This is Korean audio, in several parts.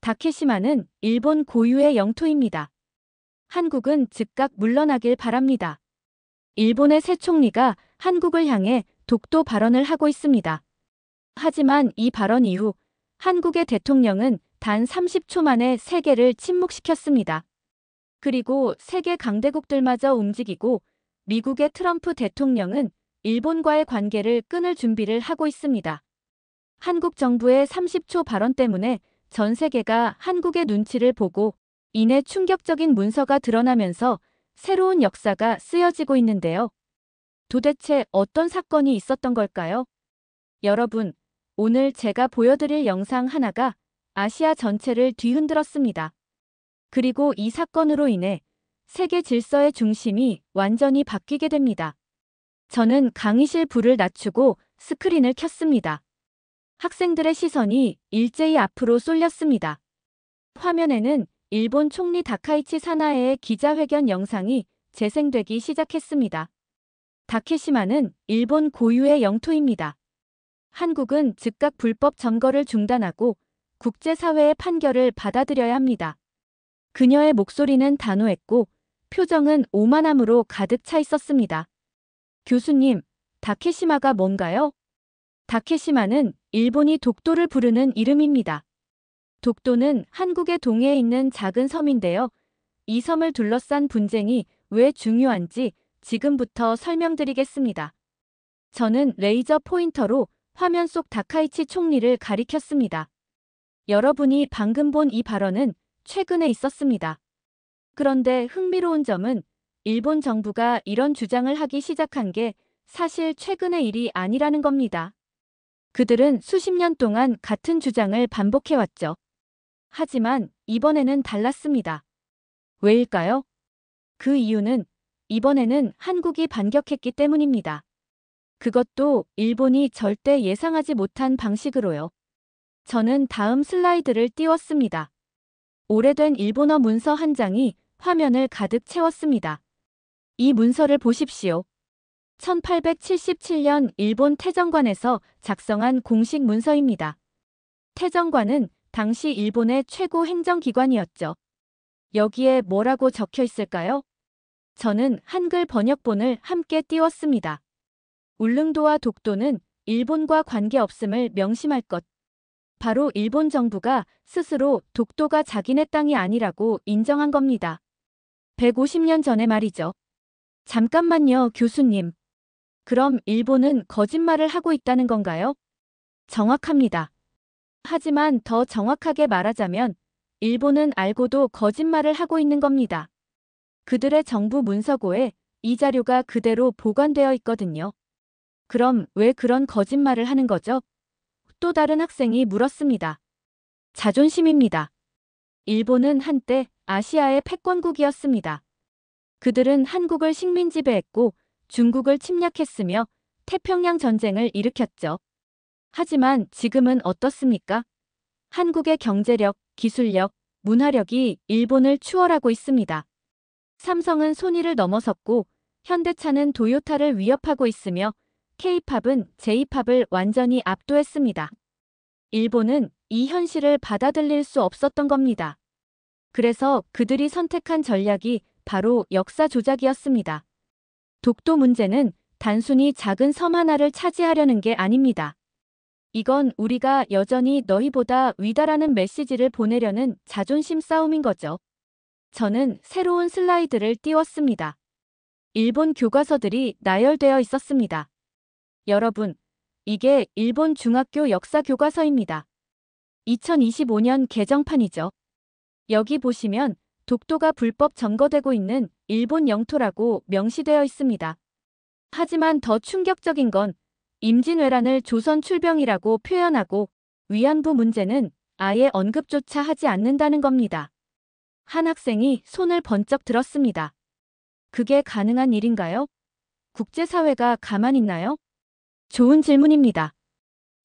다케시마는 일본 고유의 영토입니다. 한국은 즉각 물러나길 바랍니다. 일본의 새 총리가 한국을 향해 독도 발언을 하고 있습니다. 하지만 이 발언 이후 한국의 대통령은 단 30초 만에 세계를 침묵시켰습니다. 그리고 세계 강대국들마저 움직이고 미국의 트럼프 대통령은 일본과의 관계를 끊을 준비를 하고 있습니다. 한국 정부의 30초 발언 때문에 전 세계가 한국의 눈치를 보고 이내 충격적인 문서가 드러나면서 새로운 역사가 쓰여지고 있는데요. 도대체 어떤 사건이 있었던 걸까요? 여러분, 오늘 제가 보여드릴 영상 하나가 아시아 전체를 뒤흔들었습니다. 그리고 이 사건으로 인해 세계 질서의 중심이 완전히 바뀌게 됩니다. 저는 강의실 불을 낮추고 스크린을 켰습니다. 학생들의 시선이 일제히 앞으로 쏠렸습니다. 화면에는 일본 총리 다카이치 사나에의 기자회견 영상이 재생되기 시작했습니다. 다케시마는 일본 고유의 영토입니다. 한국은 즉각 불법 점거를 중단하고 국제사회의 판결을 받아들여야 합니다. 그녀의 목소리는 단호했고 표정은 오만함으로 가득 차 있었습니다. 교수님, 다케시마가 뭔가요? 다케시마는 일본이 독도를 부르는 이름입니다. 독도는 한국의 동해에 있는 작은 섬인데요. 이 섬을 둘러싼 분쟁이 왜 중요한지 지금부터 설명드리겠습니다. 저는 레이저 포인터로 화면 속 다카이치 총리를 가리켰습니다. 여러분이 방금 본 이 발언은 최근에 있었습니다. 그런데 흥미로운 점은 일본 정부가 이런 주장을 하기 시작한 게 사실 최근의 일이 아니라는 겁니다. 그들은 수십 년 동안 같은 주장을 반복해왔죠. 하지만 이번에는 달랐습니다. 왜일까요? 그 이유는 이번에는 한국이 반격했기 때문입니다. 그것도 일본이 절대 예상하지 못한 방식으로요. 저는 다음 슬라이드를 띄웠습니다. 오래된 일본어 문서 한 장이 화면을 가득 채웠습니다. 이 문서를 보십시오. 1877년 일본 태정관에서 작성한 공식 문서입니다. 태정관은 당시 일본의 최고 행정기관이었죠. 여기에 뭐라고 적혀 있을까요? 저는 한글 번역본을 함께 띄웠습니다. 울릉도와 독도는 일본과 관계없음을 명심할 것. 바로 일본 정부가 스스로 독도가 자기네 땅이 아니라고 인정한 겁니다. 150년 전에 말이죠. 잠깐만요, 교수님. 그럼 일본은 거짓말을 하고 있다는 건가요? 정확합니다. 하지만 더 정확하게 말하자면 일본은 알고도 거짓말을 하고 있는 겁니다. 그들의 정부 문서고에 이 자료가 그대로 보관되어 있거든요. 그럼 왜 그런 거짓말을 하는 거죠? 또 다른 학생이 물었습니다. 자존심입니다. 일본은 한때 아시아의 패권국이었습니다. 그들은 한국을 식민 지배했고 중국을 침략했으며 태평양 전쟁을 일으켰죠. 하지만 지금은 어떻습니까? 한국의 경제력, 기술력, 문화력이 일본을 추월하고 있습니다. 삼성은 소니를 넘어섰고 현대차는 도요타를 위협하고 있으며 K-팝은 J-팝을 완전히 압도했습니다. 일본은 이 현실을 받아들일 수 없었던 겁니다. 그래서 그들이 선택한 전략이 바로 역사 조작이었습니다. 독도 문제는 단순히 작은 섬 하나를 차지하려는 게 아닙니다. 이건 우리가 여전히 너희보다 위다라는 메시지를 보내려는 자존심 싸움인 거죠. 저는 새로운 슬라이드를 띄웠습니다. 일본 교과서들이 나열되어 있었습니다. 여러분, 이게 일본 중학교 역사 교과서입니다. 2025년 개정판이죠. 여기 보시면 독도가 불법 점거되고 있는 일본 영토라고 명시되어 있습니다. 하지만 더 충격적인 건 임진왜란을 조선 출병이라고 표현하고 위안부 문제는 아예 언급조차 하지 않는다는 겁니다. 한 학생이 손을 번쩍 들었습니다. 그게 가능한 일인가요? 국제사회가 가만히 있나요? 좋은 질문입니다.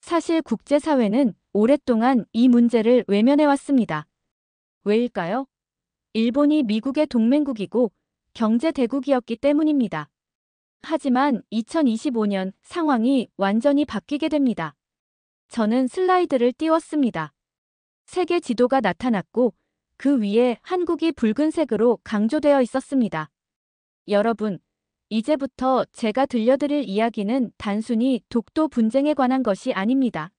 사실 국제사회는 오랫동안 이 문제를 외면해왔습니다. 왜일까요? 일본이 미국의 동맹국이고 경제 대국이었기 때문입니다. 하지만 2025년 상황이 완전히 바뀌게 됩니다. 저는 슬라이드를 띄웠습니다. 세계 지도가 나타났고 그 위에 한국이 붉은색으로 강조되어 있었습니다. 여러분, 이제부터 제가 들려드릴 이야기는 단순히 독도 분쟁에 관한 것이 아닙니다.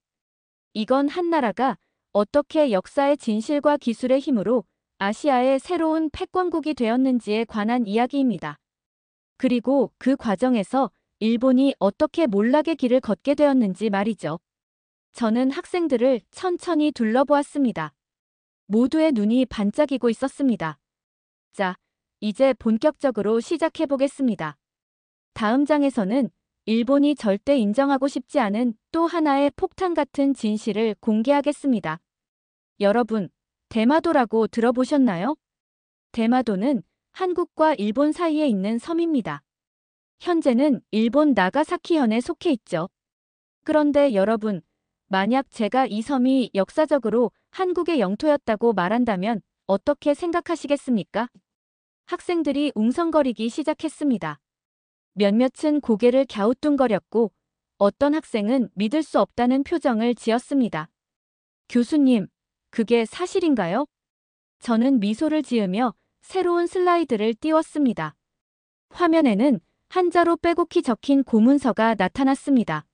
이건 한 나라가 어떻게 역사의 진실과 기술의 힘으로 아시아의 새로운 패권국이 되었는지에 관한 이야기입니다. 그리고 그 과정에서 일본이 어떻게 몰락의 길을 걷게 되었는지 말이죠. 저는 학생들을 천천히 둘러보았습니다. 모두의 눈이 반짝이고 있었습니다. 자, 이제 본격적으로 시작해 보겠습니다. 다음 장에서는 일본이 절대 인정하고 싶지 않은 또 하나의 폭탄 같은 진실을 공개하겠습니다. 여러분, 대마도라고 들어보셨나요? 대마도는 한국과 일본 사이에 있는 섬입니다. 현재는 일본 나가사키현에 속해 있죠. 그런데 여러분, 만약 제가 이 섬이 역사적으로 한국의 영토였다고 말한다면 어떻게 생각하시겠습니까? 학생들이 웅성거리기 시작했습니다. 몇몇은 고개를 갸우뚱거렸고 어떤 학생은 믿을 수 없다는 표정을 지었습니다. 교수님, 그게 사실인가요? 저는 미소를 지으며 새로운 슬라이드를 띄웠습니다. 화면에는 한자로 빼곡히 적힌 고문서가 나타났습니다.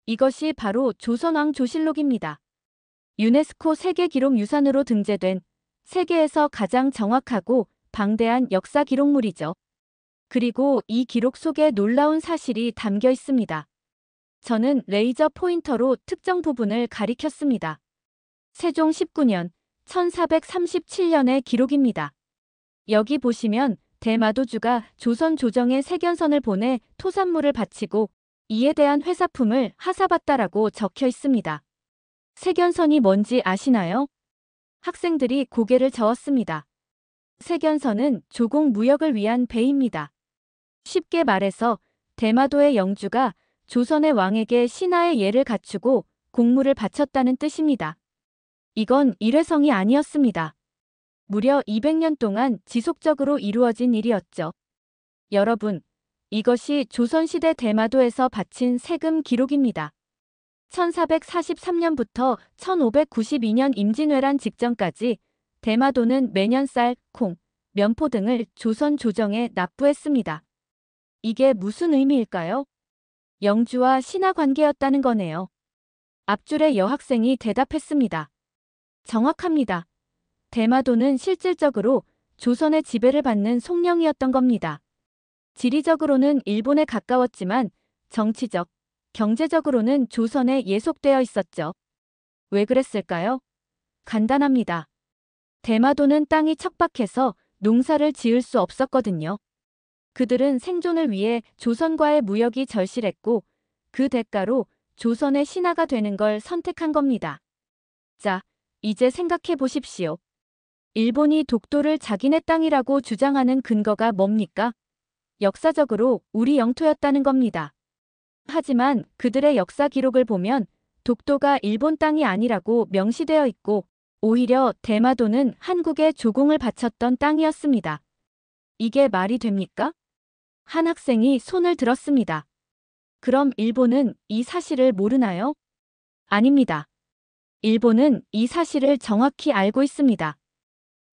이것이 바로 조선왕조실록입니다. 유네스코 세계기록유산으로 등재된 세계에서 가장 정확하고 방대한 역사 기록물이죠. 그리고 이 기록 속에 놀라운 사실이 담겨 있습니다. 저는 레이저 포인터로 특정 부분을 가리켰습니다. 세종 19년, 1437년의 기록입니다. 여기 보시면 대마도주가 조선 조정에 세견선을 보내 토산물을 바치고 이에 대한 회사품을 하사받다라고 적혀 있습니다. 세견선이 뭔지 아시나요? 학생들이 고개를 저었습니다. 세견선은 조공 무역을 위한 배입니다. 쉽게 말해서 대마도의 영주가 조선의 왕에게 신하의 예를 갖추고 공물을 바쳤다는 뜻입니다. 이건 일회성이 아니었습니다. 무려 200년 동안 지속적으로 이루어진 일이었죠. 여러분, 이것이 조선시대 대마도에서 바친 세금 기록입니다. 1443년부터 1592년 임진왜란 직전까지 대마도는 매년 쌀, 콩, 면포 등을 조선 조정에 납부했습니다. 이게 무슨 의미일까요? 영주와 신하 관계였다는 거네요. 앞줄의 여학생이 대답했습니다. 정확합니다. 대마도는 실질적으로 조선의 지배를 받는 속령이었던 겁니다. 지리적으로는 일본에 가까웠지만 정치적, 경제적으로는 조선에 예속되어 있었죠. 왜 그랬을까요? 간단합니다. 대마도는 땅이 척박해서 농사를 지을 수 없었거든요. 그들은 생존을 위해 조선과의 무역이 절실했고 그 대가로 조선의 신하가 되는 걸 선택한 겁니다. 자, 이제 생각해 보십시오. 일본이 독도를 자기네 땅이라고 주장하는 근거가 뭡니까? 역사적으로 우리 영토였다는 겁니다. 하지만 그들의 역사 기록을 보면 독도가 일본 땅이 아니라고 명시되어 있고 오히려 대마도는 한국에 조공을 바쳤던 땅이었습니다. 이게 말이 됩니까? 한 학생이 손을 들었습니다. 그럼 일본은 이 사실을 모르나요? 아닙니다. 일본은 이 사실을 정확히 알고 있습니다.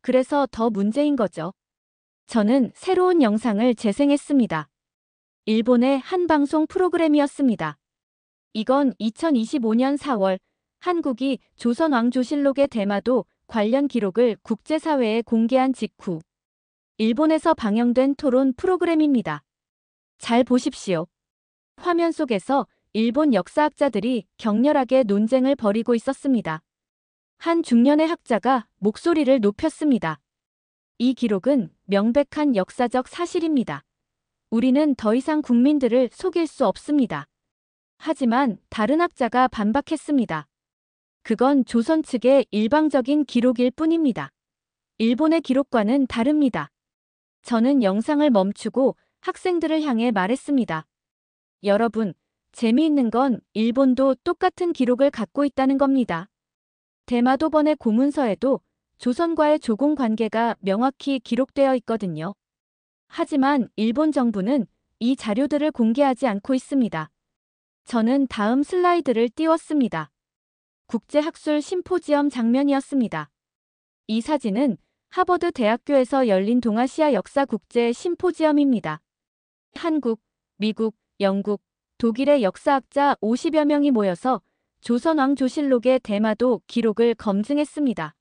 그래서 더 문제인 거죠. 저는 새로운 영상을 재생했습니다. 일본의 한 방송 프로그램이었습니다. 이건 2025년 4월 한국이 조선왕조실록의 대마도 관련 기록을 국제사회에 공개한 직후 일본에서 방영된 토론 프로그램입니다. 잘 보십시오. 화면 속에서 일본 역사학자들이 격렬하게 논쟁을 벌이고 있었습니다. 한 중년의 학자가 목소리를 높였습니다. 이 기록은 명백한 역사적 사실입니다. 우리는 더 이상 국민들을 속일 수 없습니다. 하지만 다른 학자가 반박했습니다. 그건 조선 측의 일방적인 기록일 뿐입니다. 일본의 기록과는 다릅니다. 저는 영상을 멈추고 학생들을 향해 말했습니다. 여러분, 재미있는 건 일본도 똑같은 기록을 갖고 있다는 겁니다. 대마도번의 고문서에도 조선과의 조공 관계가 명확히 기록되어 있거든요. 하지만 일본 정부는 이 자료들을 공개하지 않고 있습니다. 저는 다음 슬라이드를 띄웠습니다. 국제학술 심포지엄 장면이었습니다. 이 사진은 하버드 대학교에서 열린 동아시아 역사 국제 심포지엄입니다. 한국, 미국, 영국, 독일의 역사학자 50여 명이 모여서 조선왕조실록의 대마도 기록을 검증했습니다.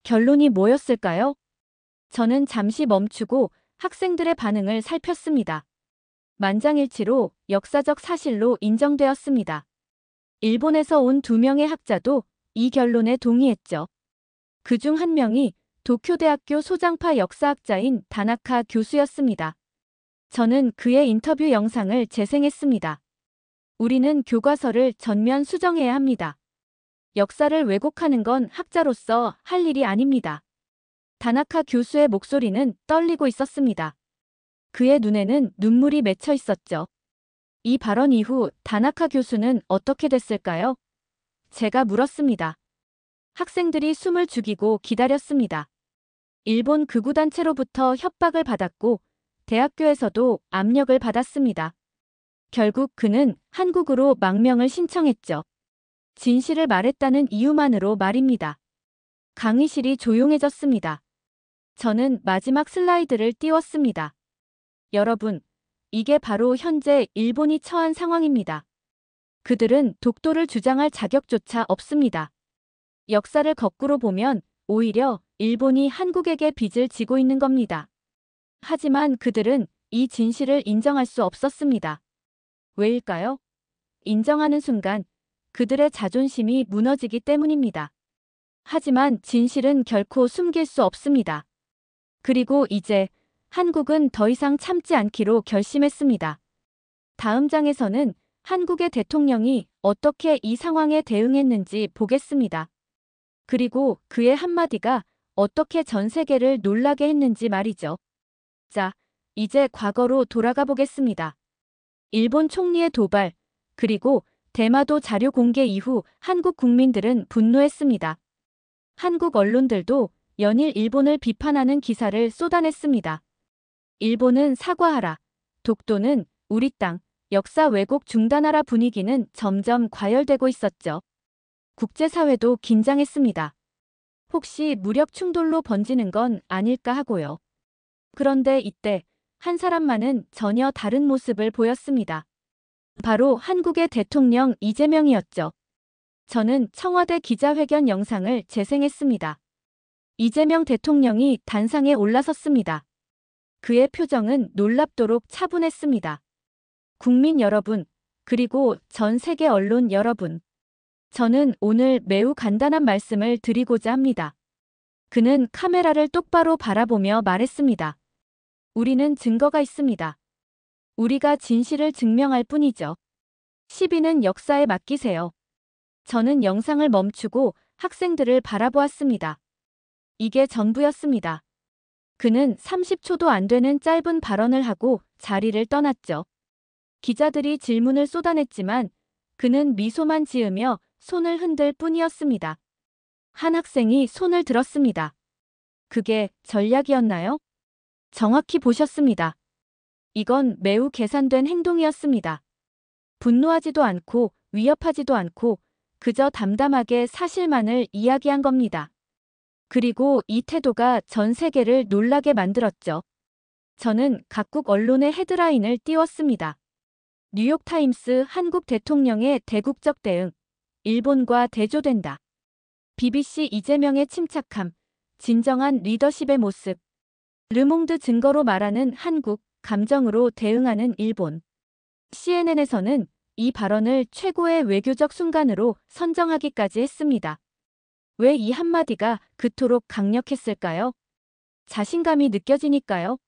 결론이 뭐였을까요? 저는 잠시 멈추고 학생들의 반응을 살폈습니다. 만장일치로 역사적 사실로 인정되었습니다. 일본에서 온 2명의 학자도 이 결론에 동의했죠. 그중 한 명이 도쿄대학교 소장파 역사학자인 다나카 교수였습니다. 저는 그의 인터뷰 영상을 재생했습니다. 우리는 교과서를 전면 수정해야 합니다. 역사를 왜곡하는 건 학자로서 할 일이 아닙니다. 다나카 교수의 목소리는 떨리고 있었습니다. 그의 눈에는 눈물이 맺혀 있었죠. 이 발언 이후 다나카 교수는 어떻게 됐을까요? 제가 물었습니다. 학생들이 숨을 죽이고 기다렸습니다. 일본 극우단체로부터 협박을 받았고 대학교에서도 압력을 받았습니다. 결국 그는 한국으로 망명을 신청했죠. 진실을 말했다는 이유만으로 말입니다. 강의실이 조용해졌습니다. 저는 마지막 슬라이드를 띄웠습니다. 여러분, 이게 바로 현재 일본이 처한 상황입니다. 그들은 독도를 주장할 자격조차 없습니다. 역사를 거꾸로 보면 오히려 일본이 한국에게 빚을 지고 있는 겁니다. 하지만 그들은 이 진실을 인정할 수 없었습니다. 왜일까요? 인정하는 순간 그들의 자존심이 무너지기 때문입니다. 하지만 진실은 결코 숨길 수 없습니다. 그리고 이제 한국은 더 이상 참지 않기로 결심했습니다. 다음 장에서는 한국의 대통령이 어떻게 이 상황에 대응했는지 보겠습니다. 그리고 그의 한마디가 어떻게 전 세계를 놀라게 했는지 말이죠. 자, 이제 과거로 돌아가 보겠습니다. 일본 총리의 도발, 그리고 대마도 자료 공개 이후 한국 국민들은 분노했습니다. 한국 언론들도 연일 일본을 비판하는 기사를 쏟아냈습니다. 일본은 사과하라, 독도는 우리 땅, 역사 왜곡 중단하라 분위기는 점점 과열되고 있었죠. 국제사회도 긴장했습니다. 혹시 무력 충돌로 번지는 건 아닐까 하고요. 그런데 이때 한 사람만은 전혀 다른 모습을 보였습니다. 바로 한국의 대통령 이재명이었죠. 저는 청와대 기자회견 영상을 재생했습니다. 이재명 대통령이 단상에 올라섰습니다. 그의 표정은 놀랍도록 차분했습니다. 국민 여러분, 그리고 전 세계 언론 여러분. 저는 오늘 매우 간단한 말씀을 드리고자 합니다. 그는 카메라를 똑바로 바라보며 말했습니다. 우리는 증거가 있습니다. 우리가 진실을 증명할 뿐이죠. 시비는 역사에 맡기세요. 저는 영상을 멈추고 학생들을 바라보았습니다. 이게 전부였습니다. 그는 30초도 안 되는 짧은 발언을 하고 자리를 떠났죠. 기자들이 질문을 쏟아냈지만 그는 미소만 지으며 손을 흔들 뿐이었습니다. 한 학생이 손을 들었습니다. 그게 전략이었나요? 정확히 보셨습니다. 이건 매우 계산된 행동이었습니다. 분노하지도 않고 위협하지도 않고 그저 담담하게 사실만을 이야기한 겁니다. 그리고 이 태도가 전 세계를 놀라게 만들었죠. 저는 각국 언론의 헤드라인을 띄웠습니다. 뉴욕타임스 한국 대통령의 대국적 대응, 일본과 대조된다. BBC 이재명의 침착함, 진정한 리더십의 모습. 르몽드 증거로 말하는 한국, 감정으로 대응하는 일본. CNN에서는 이 발언을 최고의 외교적 순간으로 선정하기까지 했습니다. 왜 이 한마디가 그토록 강력했을까요? 자신감이 느껴지니까요.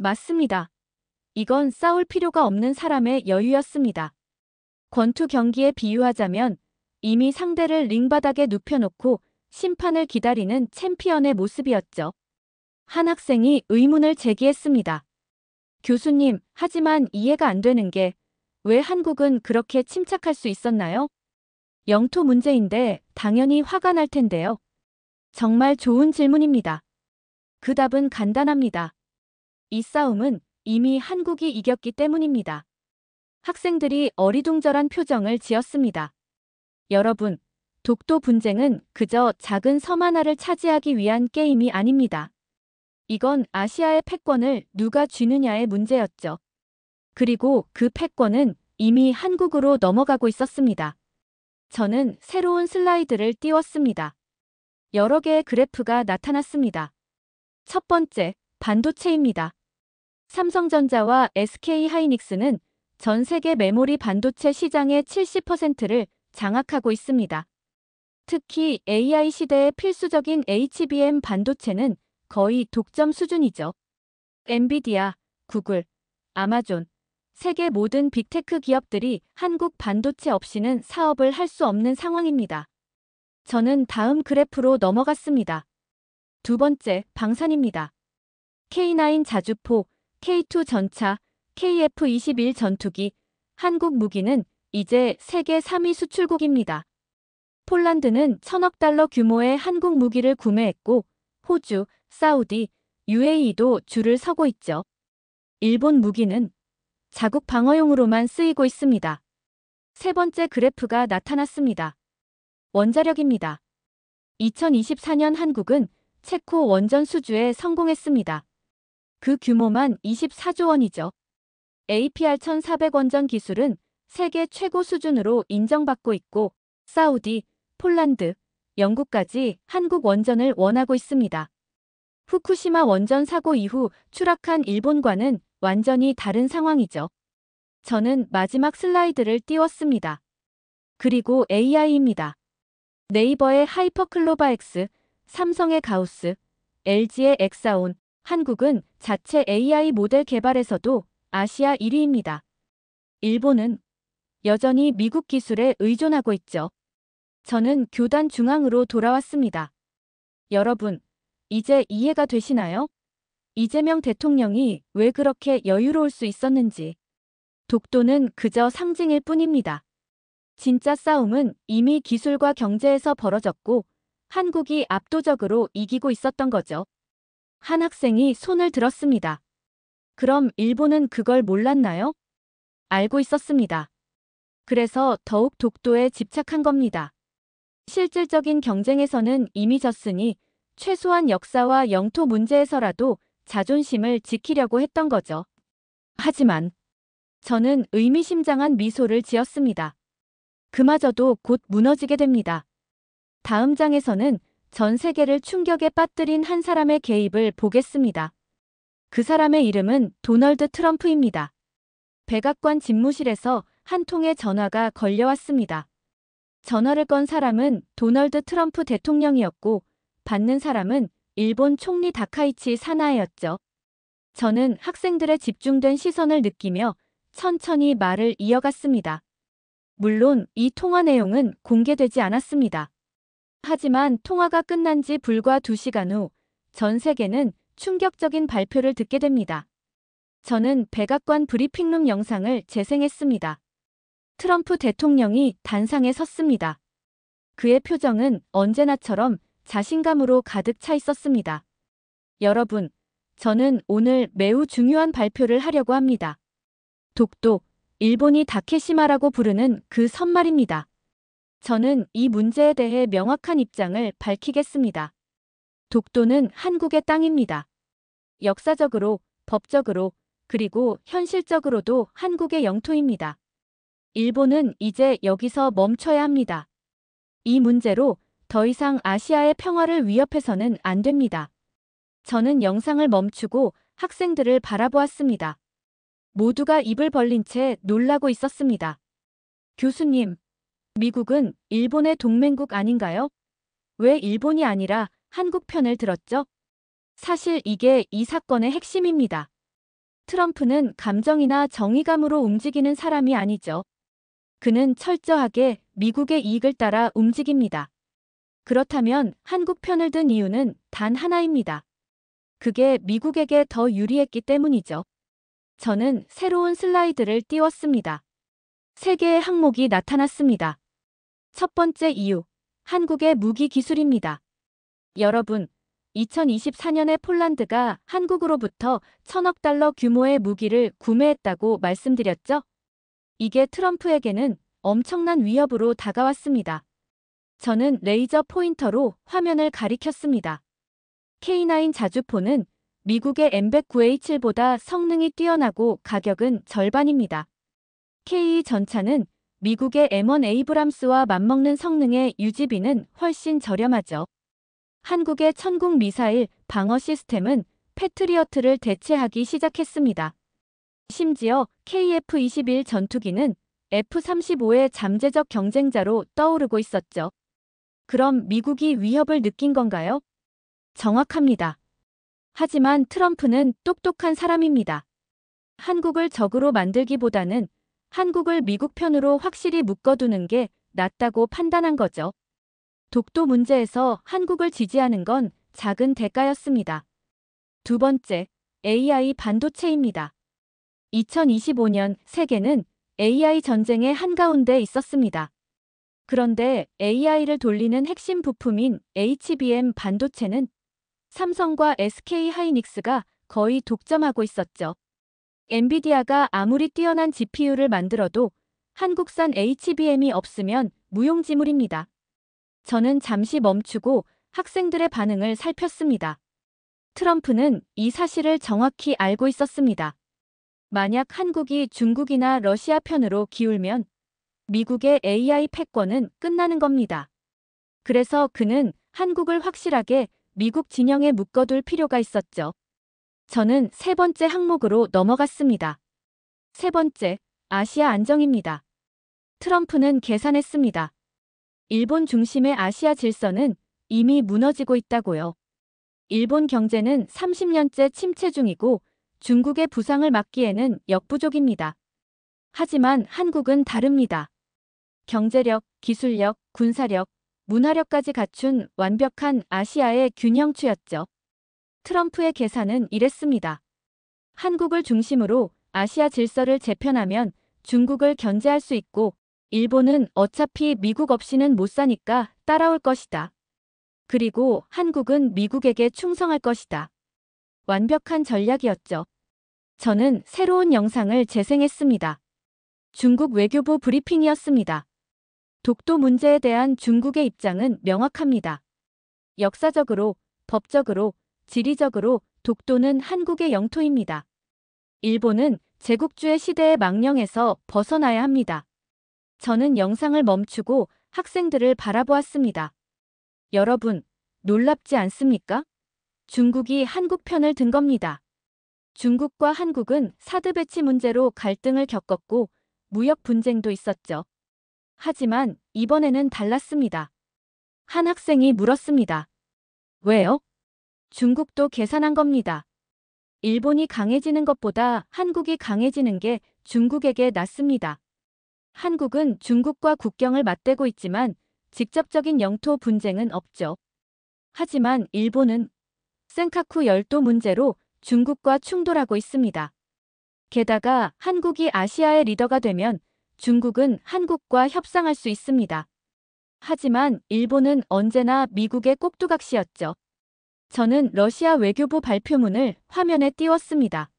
맞습니다. 이건 싸울 필요가 없는 사람의 여유였습니다. 권투 경기에 비유하자면 이미 상대를 링바닥에 눕혀놓고 심판을 기다리는 챔피언의 모습이었죠. 한 학생이 의문을 제기했습니다. 교수님, 하지만 이해가 안 되는 게 왜 한국은 그렇게 침착할 수 있었나요? 영토 문제인데 당연히 화가 날 텐데요. 정말 좋은 질문입니다. 그 답은 간단합니다. 이 싸움은 이미 한국이 이겼기 때문입니다. 학생들이 어리둥절한 표정을 지었습니다. 여러분, 독도 분쟁은 그저 작은 섬 하나를 차지하기 위한 게임이 아닙니다. 이건 아시아의 패권을 누가 쥐느냐의 문제였죠. 그리고 그 패권은 이미 한국으로 넘어가고 있었습니다. 저는 새로운 슬라이드를 띄웠습니다. 여러 개의 그래프가 나타났습니다. 첫 번째, 반도체입니다. 삼성전자와 SK하이닉스는 전 세계 메모리 반도체 시장의 70%를 장악하고 있습니다. 특히 AI 시대의 필수적인 HBM 반도체는 거의 독점 수준이죠. 엔비디아, 구글, 아마존, 세계 모든 빅테크 기업들이 한국 반도체 없이는 사업을 할 수 없는 상황입니다. 저는 다음 그래프로 넘어갔습니다. 두 번째, 방산입니다. K9 자주포, K2 전차, KF-21 전투기, 한국 무기는 이제 세계 3위 수출국입니다. 폴란드는 1,000억 달러 규모의 한국 무기를 구매했고, 호주, 사우디, UAE도 줄을 서고 있죠. 일본 무기는 자국 방어용으로만 쓰이고 있습니다. 세 번째 그래프가 나타났습니다. 원자력입니다. 2024년 한국은 체코 원전 수주에 성공했습니다. 그 규모만 24조 원이죠. APR 1,400원전 기술은 세계 최고 수준으로 인정받고 있고, 사우디, 폴란드, 영국까지 한국 원전을 원하고 있습니다. 후쿠시마 원전 사고 이후 추락한 일본과는 완전히 다른 상황이죠. 저는 마지막 슬라이드를 띄웠습니다. 그리고 AI입니다. 네이버의 하이퍼클로바 X, 삼성의 가우스, LG의 엑사온, 한국은 자체 AI 모델 개발에서도 아시아 1위입니다. 일본은 여전히 미국 기술에 의존하고 있죠. 저는 교단 중앙으로 돌아왔습니다. 여러분, 이제 이해가 되시나요? 이재명 대통령이 왜 그렇게 여유로울 수 있었는지. 독도는 그저 상징일 뿐입니다. 진짜 싸움은 이미 기술과 경제에서 벌어졌고 한국이 압도적으로 이기고 있었던 거죠. 한 학생이 손을 들었습니다. 그럼 일본은 그걸 몰랐나요? 알고 있었습니다. 그래서 더욱 독도에 집착한 겁니다. 실질적인 경쟁에서는 이미 졌으니 최소한 역사와 영토 문제에서라도 자존심을 지키려고 했던 거죠. 하지만 저는 의미심장한 미소를 지었습니다. 그마저도 곧 무너지게 됩니다. 다음 장에서는 전 세계를 충격에 빠뜨린 한 사람의 개입을 보겠습니다. 그 사람의 이름은 도널드 트럼프입니다. 백악관 집무실에서 한 통의 전화가 걸려왔습니다. 전화를 건 사람은 도널드 트럼프 대통령이었고 받는 사람은 일본 총리 다카이치 사나에였죠. 저는 학생들의 집중된 시선을 느끼며 천천히 말을 이어갔습니다. 물론 이 통화 내용은 공개되지 않았습니다. 하지만 통화가 끝난 지 불과 2시간 후 전 세계는 충격적인 발표를 듣게 됩니다. 저는 백악관 브리핑룸 영상을 재생했습니다. 트럼프 대통령이 단상에 섰습니다. 그의 표정은 언제나처럼 자신감으로 가득 차 있었습니다. 여러분, 저는 오늘 매우 중요한 발표를 하려고 합니다. 독도, 일본이 다케시마라고 부르는 그 섬말입니다. 저는 이 문제에 대해 명확한 입장을 밝히겠습니다. 독도는 한국의 땅입니다. 역사적으로, 법적으로, 그리고 현실적으로도 한국의 영토입니다. 일본은 이제 여기서 멈춰야 합니다. 이 문제로 더 이상 아시아의 평화를 위협해서는 안 됩니다. 저는 영상을 멈추고 학생들을 바라보았습니다. 모두가 입을 벌린 채 놀라고 있었습니다. 교수님, 미국은 일본의 동맹국 아닌가요? 왜 일본이 아니라 한국 편을 들었죠? 사실 이게 이 사건의 핵심입니다. 트럼프는 감정이나 정의감으로 움직이는 사람이 아니죠. 그는 철저하게 미국의 이익을 따라 움직입니다. 그렇다면 한국 편을 든 이유는 단 하나입니다. 그게 미국에게 더 유리했기 때문이죠. 저는 새로운 슬라이드를 띄웠습니다. 세 개의 항목이 나타났습니다. 첫 번째 이유, 한국의 무기 기술입니다. 여러분, 2024년에 폴란드가 한국으로부터 1,000억 달러 규모의 무기를 구매했다고 말씀드렸죠? 이게 트럼프에게는 엄청난 위협으로 다가왔습니다. 저는 레이저 포인터로 화면을 가리켰습니다. K9 자주포는 미국의 M109A7보다 성능이 뛰어나고 가격은 절반입니다. K2 전차는 미국의 M1 에이브람스와 맞먹는 성능의 유지비는 훨씬 저렴하죠. 한국의 천국 미사일 방어 시스템은 패트리어트를 대체하기 시작했습니다. 심지어 KF-21 전투기는 F-35의 잠재적 경쟁자로 떠오르고 있었죠. 그럼 미국이 위협을 느낀 건가요? 정확합니다. 하지만 트럼프는 똑똑한 사람입니다. 한국을 적으로 만들기보다는 한국을 미국 편으로 확실히 묶어두는 게 낫다고 판단한 거죠. 독도 문제에서 한국을 지지하는 건 작은 대가였습니다. 두 번째, AI 반도체입니다. 2025년 세계는 AI 전쟁의 한가운데 있었습니다. 그런데 AI를 돌리는 핵심 부품인 HBM 반도체는 삼성과 SK 하이닉스가 거의 독점하고 있었죠. 엔비디아가 아무리 뛰어난 GPU를 만들어도 한국산 HBM이 없으면 무용지물입니다. 저는 잠시 멈추고 학생들의 반응을 살폈습니다. 트럼프는 이 사실을 정확히 알고 있었습니다. 만약 한국이 중국이나 러시아 편으로 기울면 미국의 AI 패권은 끝나는 겁니다. 그래서 그는 한국을 확실하게 미국 진영에 묶어둘 필요가 있었죠. 저는 세 번째 항목으로 넘어갔습니다. 세 번째, 아시아 안정입니다. 트럼프는 계산했습니다. 일본 중심의 아시아 질서는 이미 무너지고 있다고요. 일본 경제는 30년째 침체 중이고 중국의 부상을 막기에는 역부족입니다. 하지만 한국은 다릅니다. 경제력, 기술력, 군사력, 문화력까지 갖춘 완벽한 아시아의 균형추였죠. 트럼프의 계산은 이랬습니다. 한국을 중심으로 아시아 질서를 재편하면 중국을 견제할 수 있고 일본은 어차피 미국 없이는 못 사니까 따라올 것이다. 그리고 한국은 미국에게 충성할 것이다. 완벽한 전략이었죠. 저는 새로운 영상을 재생했습니다. 중국 외교부 브리핑이었습니다. 독도 문제에 대한 중국의 입장은 명확합니다. 역사적으로, 법적으로, 지리적으로 독도는 한국의 영토입니다. 일본은 제국주의 시대의 망령에서 벗어나야 합니다. 저는 영상을 멈추고 학생들을 바라보았습니다. 여러분, 놀랍지 않습니까? 중국이 한국 편을 든 겁니다. 중국과 한국은 사드 배치 문제로 갈등을 겪었고 무역 분쟁도 있었죠. 하지만 이번에는 달랐습니다. 한 학생이 물었습니다. 왜요? 중국도 계산한 겁니다. 일본이 강해지는 것보다 한국이 강해지는 게 중국에게 낫습니다. 한국은 중국과 국경을 맞대고 있지만 직접적인 영토 분쟁은 없죠. 하지만 일본은 센카쿠 열도 문제로 중국과 충돌하고 있습니다. 게다가 한국이 아시아의 리더가 되면 중국은 한국과 협상할 수 있습니다. 하지만 일본은 언제나 미국의 꼭두각시였죠. 저는 러시아 외교부 발표문을 화면에 띄웠습니다.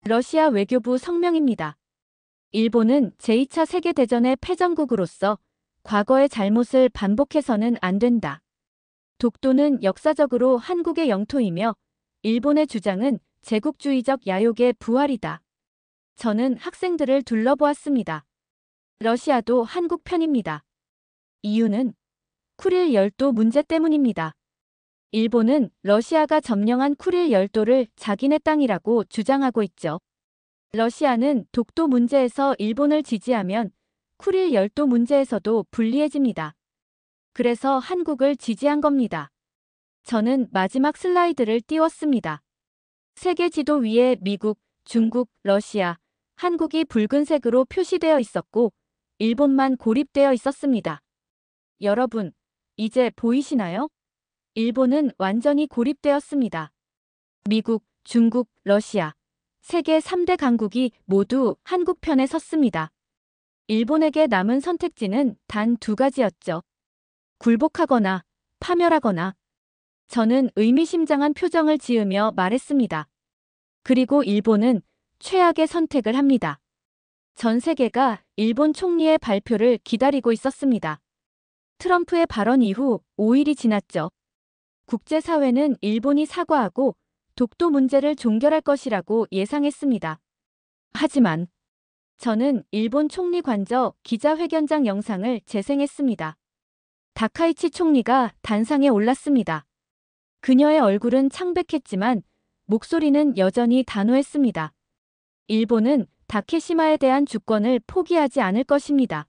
러시아 외교부 성명입니다. 일본은 제2차 세계대전의 패전국으로서 과거의 잘못을 반복해서는 안 된다. 독도는 역사적으로 한국의 영토이며 일본의 주장은 제국주의적 야욕의 부활이다. 저는 학생들을 둘러보았습니다. 러시아도 한국 편입니다. 이유는 쿠릴 열도 문제 때문입니다. 일본은 러시아가 점령한 쿠릴 열도를 자기네 땅이라고 주장하고 있죠. 러시아는 독도 문제에서 일본을 지지하면 쿠릴 열도 문제에서도 불리해집니다. 그래서 한국을 지지한 겁니다. 저는 마지막 슬라이드를 띄웠습니다. 세계 지도 위에 미국, 중국, 러시아, 한국이 붉은색으로 표시되어 있었고 일본만 고립되어 있었습니다. 여러분, 이제 보이시나요? 일본은 완전히 고립되었습니다. 미국, 중국, 러시아, 세계 3대 강국이 모두 한국 편에 섰습니다. 일본에게 남은 선택지는 단 두 가지였죠. 굴복하거나 파멸하거나. 저는 의미심장한 표정을 지으며 말했습니다. 그리고 일본은 최악의 선택을 합니다. 전 세계가 일본 총리의 발표를 기다리고 있었습니다. 트럼프의 발언 이후 5일이 지났죠. 국제사회는 일본이 사과하고 독도 문제를 종결할 것이라고 예상했습니다. 하지만 저는 일본 총리 관저 기자회견장 영상을 재생했습니다. 다카이치 총리가 단상에 올랐습니다. 그녀의 얼굴은 창백했지만 목소리는 여전히 단호했습니다. 일본은 다케시마에 대한 주권을 포기하지 않을 것입니다.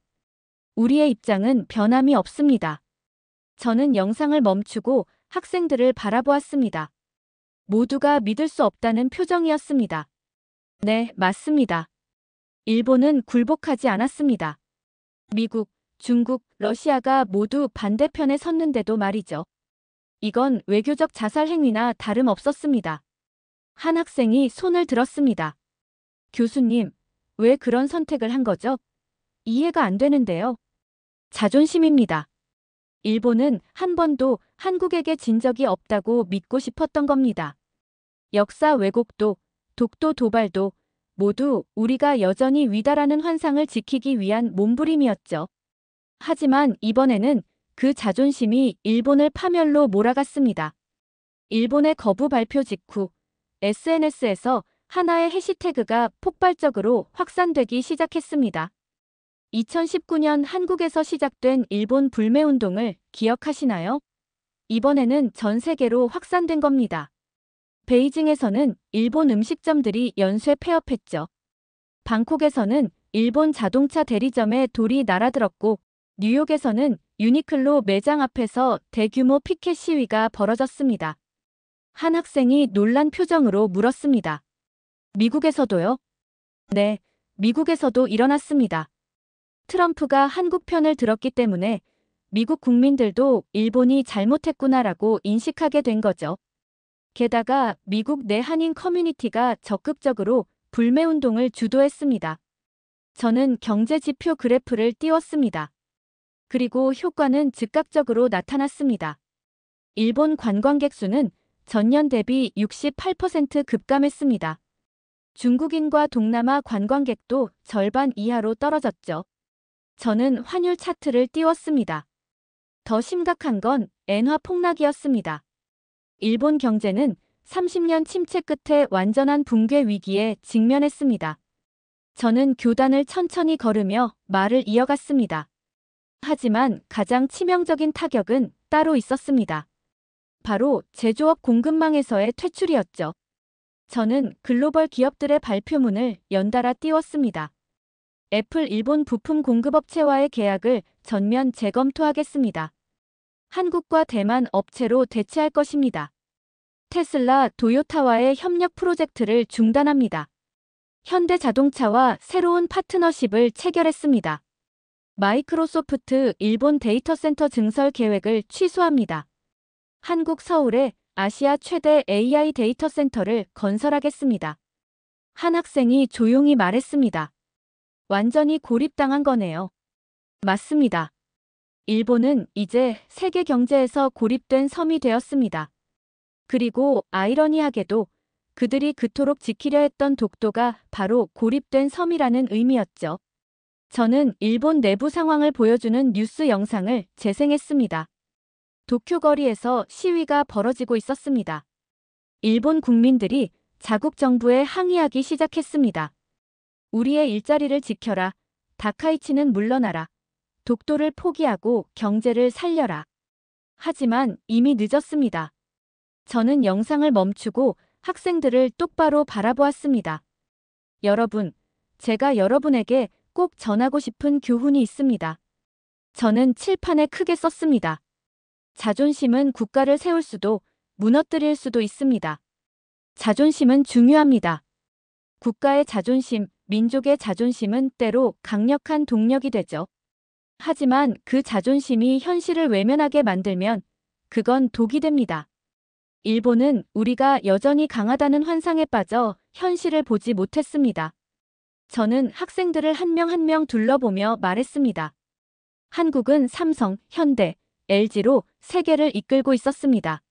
우리의 입장은 변함이 없습니다. 저는 영상을 멈추고 학생들을 바라보았습니다. 모두가 믿을 수 없다는 표정이었습니다. 네, 맞습니다. 일본은 굴복하지 않았습니다. 미국, 중국, 러시아가 모두 반대편에 섰는데도 말이죠. 이건 외교적 자살 행위나 다름없었습니다. 한 학생이 손을 들었습니다. 교수님, 왜 그런 선택을 한 거죠? 이해가 안 되는데요. 자존심입니다. 일본은 한 번도 한국에게 진 적이 없다고 믿고 싶었던 겁니다. 역사 왜곡도, 독도 도발도 모두 우리가 여전히 위다라는 환상을 지키기 위한 몸부림이었죠. 하지만 이번에는 그 자존심이 일본을 파멸로 몰아갔습니다. 일본의 거부 발표 직후 SNS에서 하나의 해시태그가 폭발적으로 확산되기 시작했습니다. 2019년 한국에서 시작된 일본 불매운동을 기억하시나요? 이번에는 전 세계로 확산된 겁니다. 베이징에서는 일본 음식점들이 연쇄 폐업했죠. 방콕에서는 일본 자동차 대리점에 돌이 날아들었고 뉴욕에서는 유니클로 매장 앞에서 대규모 피켓 시위가 벌어졌습니다. 한 학생이 놀란 표정으로 물었습니다. 미국에서도요? 네, 미국에서도 일어났습니다. 트럼프가 한국 편을 들었기 때문에 미국 국민들도 일본이 잘못했구나라고 인식하게 된 거죠. 게다가 미국 내 한인 커뮤니티가 적극적으로 불매운동을 주도했습니다. 저는 경제지표 그래프를 띄웠습니다. 그리고 효과는 즉각적으로 나타났습니다. 일본 관광객 수는 전년 대비 68% 급감했습니다. 중국인과 동남아 관광객도 절반 이하로 떨어졌죠. 저는 환율 차트를 띄웠습니다. 더 심각한 건 엔화 폭락이었습니다. 일본 경제는 30년 침체 끝에 완전한 붕괴 위기에 직면했습니다. 저는 교단을 천천히 걸으며 말을 이어갔습니다. 하지만 가장 치명적인 타격은 따로 있었습니다. 바로 제조업 공급망에서의 퇴출이었죠. 저는 글로벌 기업들의 발표문을 연달아 띄웠습니다. 애플 일본 부품 공급업체와의 계약을 전면 재검토하겠습니다. 한국과 대만 업체로 대체할 것입니다. 테슬라, 도요타와의 협력 프로젝트를 중단합니다. 현대자동차와 새로운 파트너십을 체결했습니다. 마이크로소프트 일본 데이터센터 증설 계획을 취소합니다. 한국 서울에 아시아 최대 AI 데이터센터를 건설하겠습니다. 한 학생이 조용히 말했습니다. 완전히 고립당한 거네요. 맞습니다. 일본은 이제 세계 경제에서 고립된 섬이 되었습니다. 그리고 아이러니하게도 그들이 그토록 지키려 했던 독도가 바로 고립된 섬이라는 의미였죠. 저는 일본 내부 상황을 보여주는 뉴스 영상을 재생했습니다. 도쿄 거리에서 시위가 벌어지고 있었습니다. 일본 국민들이 자국 정부에 항의하기 시작했습니다. 우리의 일자리를 지켜라. 다카이치는 물러나라. 독도를 포기하고 경제를 살려라. 하지만 이미 늦었습니다. 저는 영상을 멈추고 학생들을 똑바로 바라보았습니다. 여러분, 제가 여러분에게 꼭 전하고 싶은 교훈이 있습니다. 저는 칠판에 크게 썼습니다. 자존심은 국가를 세울 수도 무너뜨릴 수도 있습니다. 자존심은 중요합니다. 국가의 자존심, 민족의 자존심은 때로 강력한 동력이 되죠. 하지만 그 자존심이 현실을 외면하게 만들면 그건 독이 됩니다. 일본은 우리가 여전히 강하다는 환상에 빠져 현실을 보지 못했습니다. 저는 학생들을 한 명 한 명 둘러보며 말했습니다. 한국은 삼성, 현대, LG로 세계를 이끌고 있었습니다.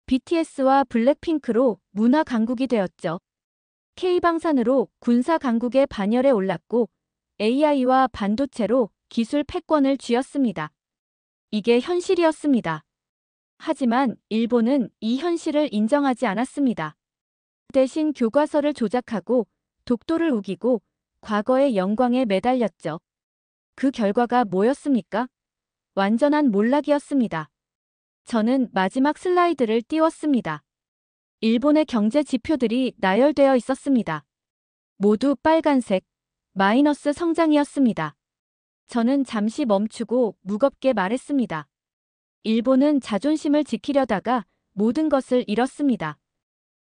BTS와 블랙핑크로 문화 강국이 되었죠. K방산으로 군사 강국의 반열에 올랐고 AI와 반도체로 기술 패권을 쥐었습니다. 이게 현실이었습니다. 하지만 일본은 이 현실을 인정하지 않았습니다. 대신 교과서를 조작하고 독도를 우기고 과거의 영광에 매달렸죠. 그 결과가 뭐였습니까? 완전한 몰락이었습니다. 저는 마지막 슬라이드를 띄웠습니다. 일본의 경제 지표들이 나열되어 있었습니다. 모두 빨간색, 마이너스 성장이었습니다. 저는 잠시 멈추고 무겁게 말했습니다. 일본은 자존심을 지키려다가 모든 것을 잃었습니다.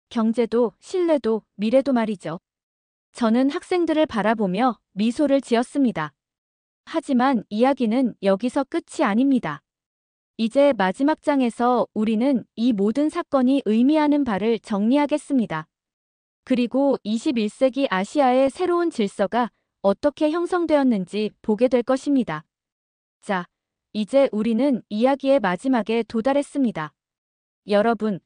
경제도, 신뢰도, 미래도 말이죠. 저는 학생들을 바라보며 미소를 지었습니다. 하지만 이야기는 여기서 끝이 아닙니다. 이제 마지막 장에서 우리는 이 모든 사건이 의미하는 바를 정리하겠습니다. 그리고 21세기 아시아의 새로운 질서가 어떻게 형성되었는지 보게 될 것입니다. 자, 이제 우리는 이야기의 마지막에 도달했습니다. 여러분,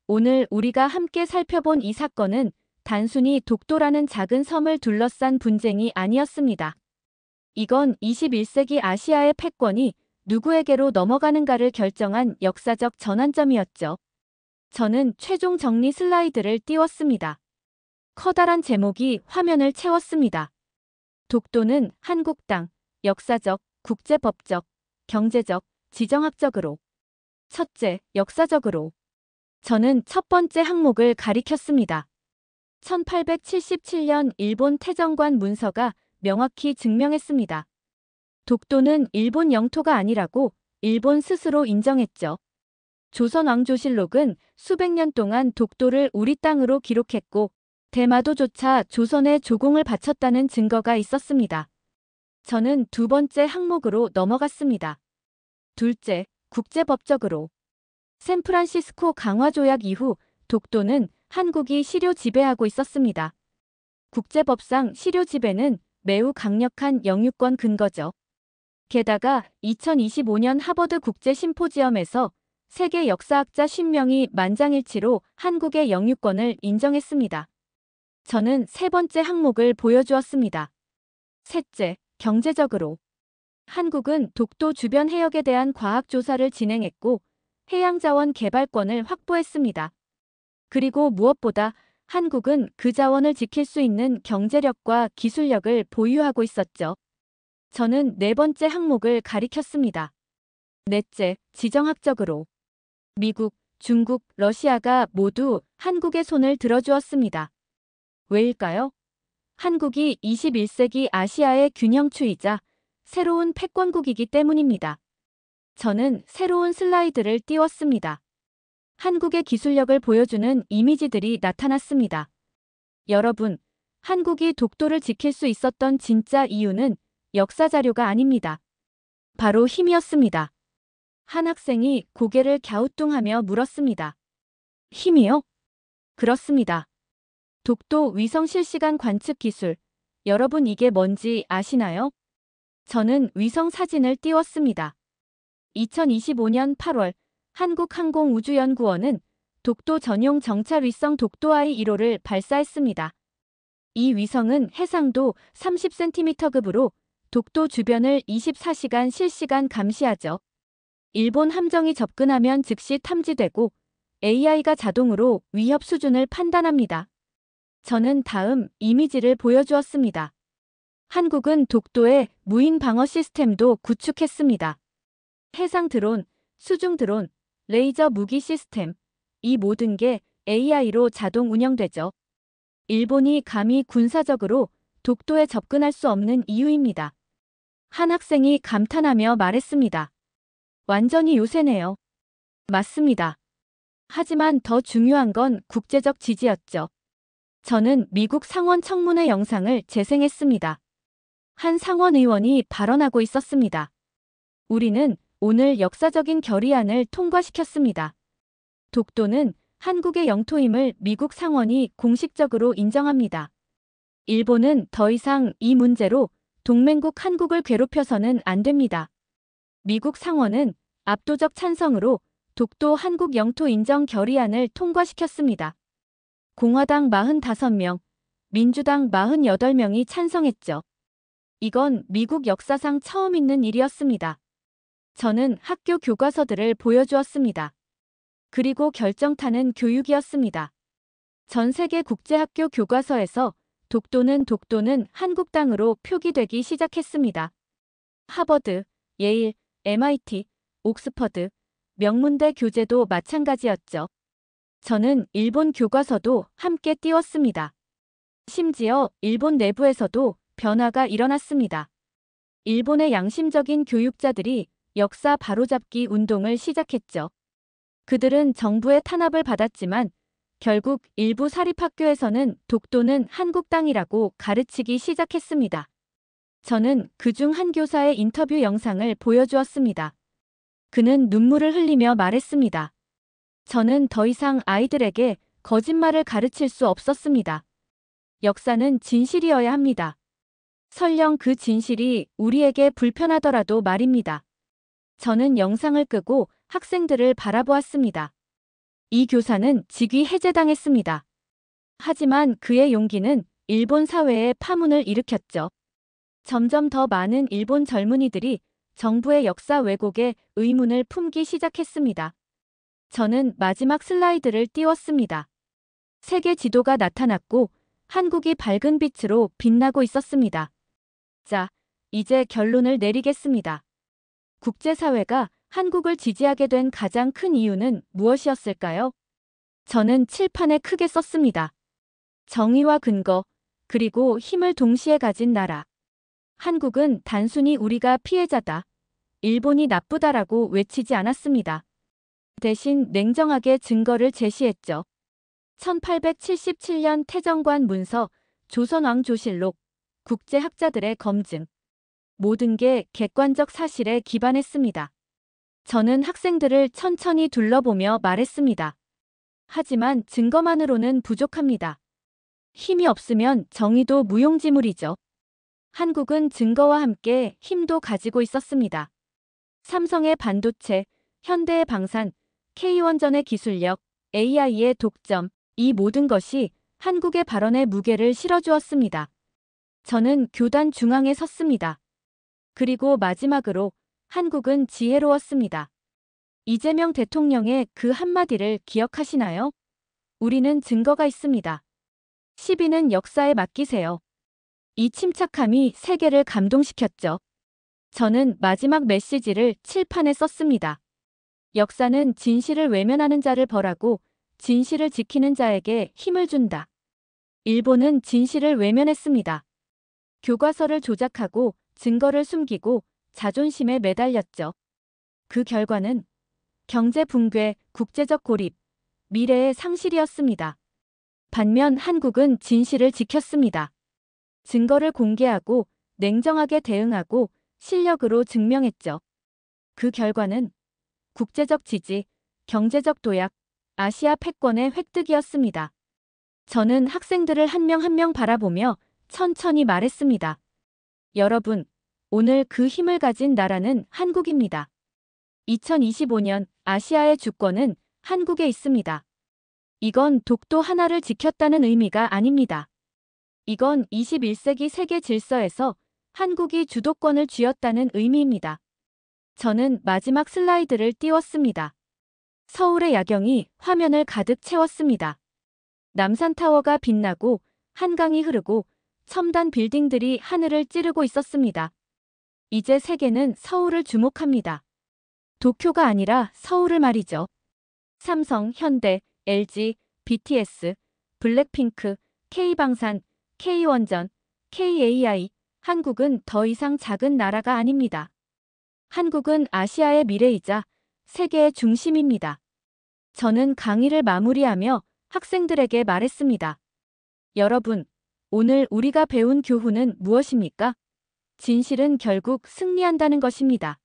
오늘 우리가 함께 살펴본 이 사건은 단순히 독도라는 작은 섬을 둘러싼 분쟁이 아니었습니다. 이건 21세기 아시아의 패권이 누구에게로 넘어가는가를 결정한 역사적 전환점이었죠. 저는 최종 정리 슬라이드를 띄웠습니다. 커다란 제목이 화면을 채웠습니다. 독도는 한국 땅, 역사적, 국제법적, 경제적, 지정학적으로. 첫째, 역사적으로. 저는 첫 번째 항목을 가리켰습니다. 1877년 일본 태정관 문서가 명확히 증명했습니다. 독도는 일본 영토가 아니라고 일본 스스로 인정했죠. 조선왕조실록은 수백 년 동안 독도를 우리 땅으로 기록했고 대마도조차 조선에 조공을 바쳤다는 증거가 있었습니다. 저는 두 번째 항목으로 넘어갔습니다. 둘째, 국제법적으로. 샌프란시스코 강화조약 이후 독도는 한국이 실효 지배하고 있었습니다. 국제법상 실효 지배는 매우 강력한 영유권 근거죠. 게다가 2025년 하버드 국제심포지엄에서 세계 역사학자 50명이 만장일치로 한국의 영유권을 인정했습니다. 저는 세 번째 항목을 보여주었습니다. 셋째, 경제적으로. 한국은 독도 주변 해역에 대한 과학조사를 진행했고 해양자원 개발권을 확보했습니다. 그리고 무엇보다 한국은 그 자원을 지킬 수 있는 경제력과 기술력을 보유하고 있었죠. 저는 네 번째 항목을 가리켰습니다. 넷째, 지정학적으로. 미국, 중국, 러시아가 모두 한국의 손을 들어주었습니다. 왜일까요? 한국이 21세기 아시아의 균형추이자 새로운 패권국이기 때문입니다. 저는 새로운 슬라이드를 띄웠습니다. 한국의 기술력을 보여주는 이미지들이 나타났습니다. 여러분, 한국이 독도를 지킬 수 있었던 진짜 이유는 역사 자료가 아닙니다. 바로 힘이었습니다. 한 학생이 고개를 갸우뚱하며 물었습니다. 힘이요? 그렇습니다. 독도 위성 실시간 관측 기술. 여러분 이게 뭔지 아시나요? 저는 위성 사진을 띄웠습니다. 2025년 8월 한국항공우주연구원은 독도 전용 정찰 위성 독도I 1호를 발사했습니다. 이 위성은 해상도 30cm급으로 독도 주변을 24시간 실시간 감시하죠. 일본 함정이 접근하면 즉시 탐지되고 AI가 자동으로 위협 수준을 판단합니다. 저는 다음 이미지를 보여주었습니다. 한국은 독도에 무인 방어 시스템도 구축했습니다. 해상 드론, 수중 드론, 레이저 무기 시스템, 이 모든 게 AI로 자동 운영되죠. 일본이 감히 군사적으로 독도에 접근할 수 없는 이유입니다. 한 학생이 감탄하며 말했습니다. 완전히 요새네요. 맞습니다. 하지만 더 중요한 건 국제적 지지였죠. 저는 미국 상원 청문회 영상을 재생했습니다. 한 상원 의원이 발언하고 있었습니다. 우리는 오늘 역사적인 결의안을 통과시켰습니다. 독도는 한국의 영토임을 미국 상원이 공식적으로 인정합니다. 일본은 더 이상 이 문제로 동맹국 한국을 괴롭혀서는 안 됩니다. 미국 상원은 압도적 찬성으로 독도 한국 영토 인정 결의안을 통과시켰습니다. 공화당 45명, 민주당 48명이 찬성했죠. 이건 미국 역사상 처음 있는 일이었습니다. 저는 학교 교과서들을 보여주었습니다. 그리고 결정타는 교육이었습니다. 전 세계 국제학교 교과서에서 독도는 한국 땅으로 표기되기 시작했습니다. 하버드, 예일, MIT, 옥스퍼드, 명문대 교재도 마찬가지였죠. 저는 일본 교과서도 함께 띄웠습니다. 심지어 일본 내부에서도 변화가 일어났습니다. 일본의 양심적인 교육자들이 역사 바로잡기 운동을 시작했죠. 그들은 정부의 탄압을 받았지만 결국 일부 사립학교에서는 독도는 한국 땅이라고 가르치기 시작했습니다. 저는 그중 한 교사의 인터뷰 영상을 보여주었습니다. 그는 눈물을 흘리며 말했습니다. 저는 더 이상 아이들에게 거짓말을 가르칠 수 없었습니다. 역사는 진실이어야 합니다. 설령 그 진실이 우리에게 불편하더라도 말입니다. 저는 영상을 끄고 학생들을 바라보았습니다. 이 교사는 직위 해제당했습니다. 하지만 그의 용기는 일본 사회에 파문을 일으켰죠. 점점 더 많은 일본 젊은이들이 정부의 역사 왜곡에 의문을 품기 시작했습니다. 저는 마지막 슬라이드를 띄웠습니다. 세계 지도가 나타났고 한국이 밝은 빛으로 빛나고 있었습니다. 자, 이제 결론을 내리겠습니다. 국제사회가 한국을 지지하게 된 가장 큰 이유는 무엇이었을까요? 저는 칠판에 크게 썼습니다. 정의와 근거, 그리고 힘을 동시에 가진 나라. 한국은 단순히 우리가 피해자다, 일본이 나쁘다라고 외치지 않았습니다. 대신 냉정하게 증거를 제시했죠. 1877년 태정관 문서, 조선왕조실록, 국제학자들의 검증. 모든 게 객관적 사실에 기반했습니다. 저는 학생들을 천천히 둘러보며 말했습니다. 하지만 증거만으로는 부족합니다. 힘이 없으면 정의도 무용지물이죠. 한국은 증거와 함께 힘도 가지고 있었습니다. 삼성의 반도체, 현대의 방산, K원전의 기술력, AI의 독점, 이 모든 것이 한국의 발언에 무게를 실어주었습니다. 저는 교단 중앙에 섰습니다. 그리고 마지막으로 한국은 지혜로웠습니다. 이재명 대통령의 그 한마디를 기억하시나요? 우리는 증거가 있습니다. 시비는 역사에 맡기세요. 이 침착함이 세계를 감동시켰죠. 저는 마지막 메시지를 칠판에 썼습니다. 역사는 진실을 외면하는 자를 벌하고 진실을 지키는 자에게 힘을 준다. 일본은 진실을 외면했습니다. 교과서를 조작하고 증거를 숨기고 자존심에 매달렸죠. 그 결과는 경제 붕괴, 국제적 고립, 미래의 상실이었습니다. 반면 한국은 진실을 지켰습니다. 증거를 공개하고 냉정하게 대응하고 실력으로 증명했죠. 그 결과는 국제적 지지, 경제적 도약, 아시아 패권의 획득이었습니다. 저는 학생들을 한 명 한 명 바라보며 천천히 말했습니다. 여러분, 오늘 그 힘을 가진 나라는 한국입니다. 2025년 아시아의 주권은 한국에 있습니다. 이건 독도 하나를 지켰다는 의미가 아닙니다. 이건 21세기 세계 질서에서 한국이 주도권을 쥐었다는 의미입니다. 저는 마지막 슬라이드를 띄웠습니다. 서울의 야경이 화면을 가득 채웠습니다. 남산타워가 빛나고 한강이 흐르고 첨단 빌딩들이 하늘을 찌르고 있었습니다. 이제 세계는 서울을 주목합니다. 도쿄가 아니라 서울을 말이죠. 삼성, 현대, LG, BTS, 블랙핑크, K방산, K원전, KAI, 한국은 더 이상 작은 나라가 아닙니다. 한국은 아시아의 미래이자 세계의 중심입니다. 저는 강의를 마무리하며 학생들에게 말했습니다. 여러분, 오늘 우리가 배운 교훈은 무엇입니까? 진실은 결국 승리한다는 것입니다.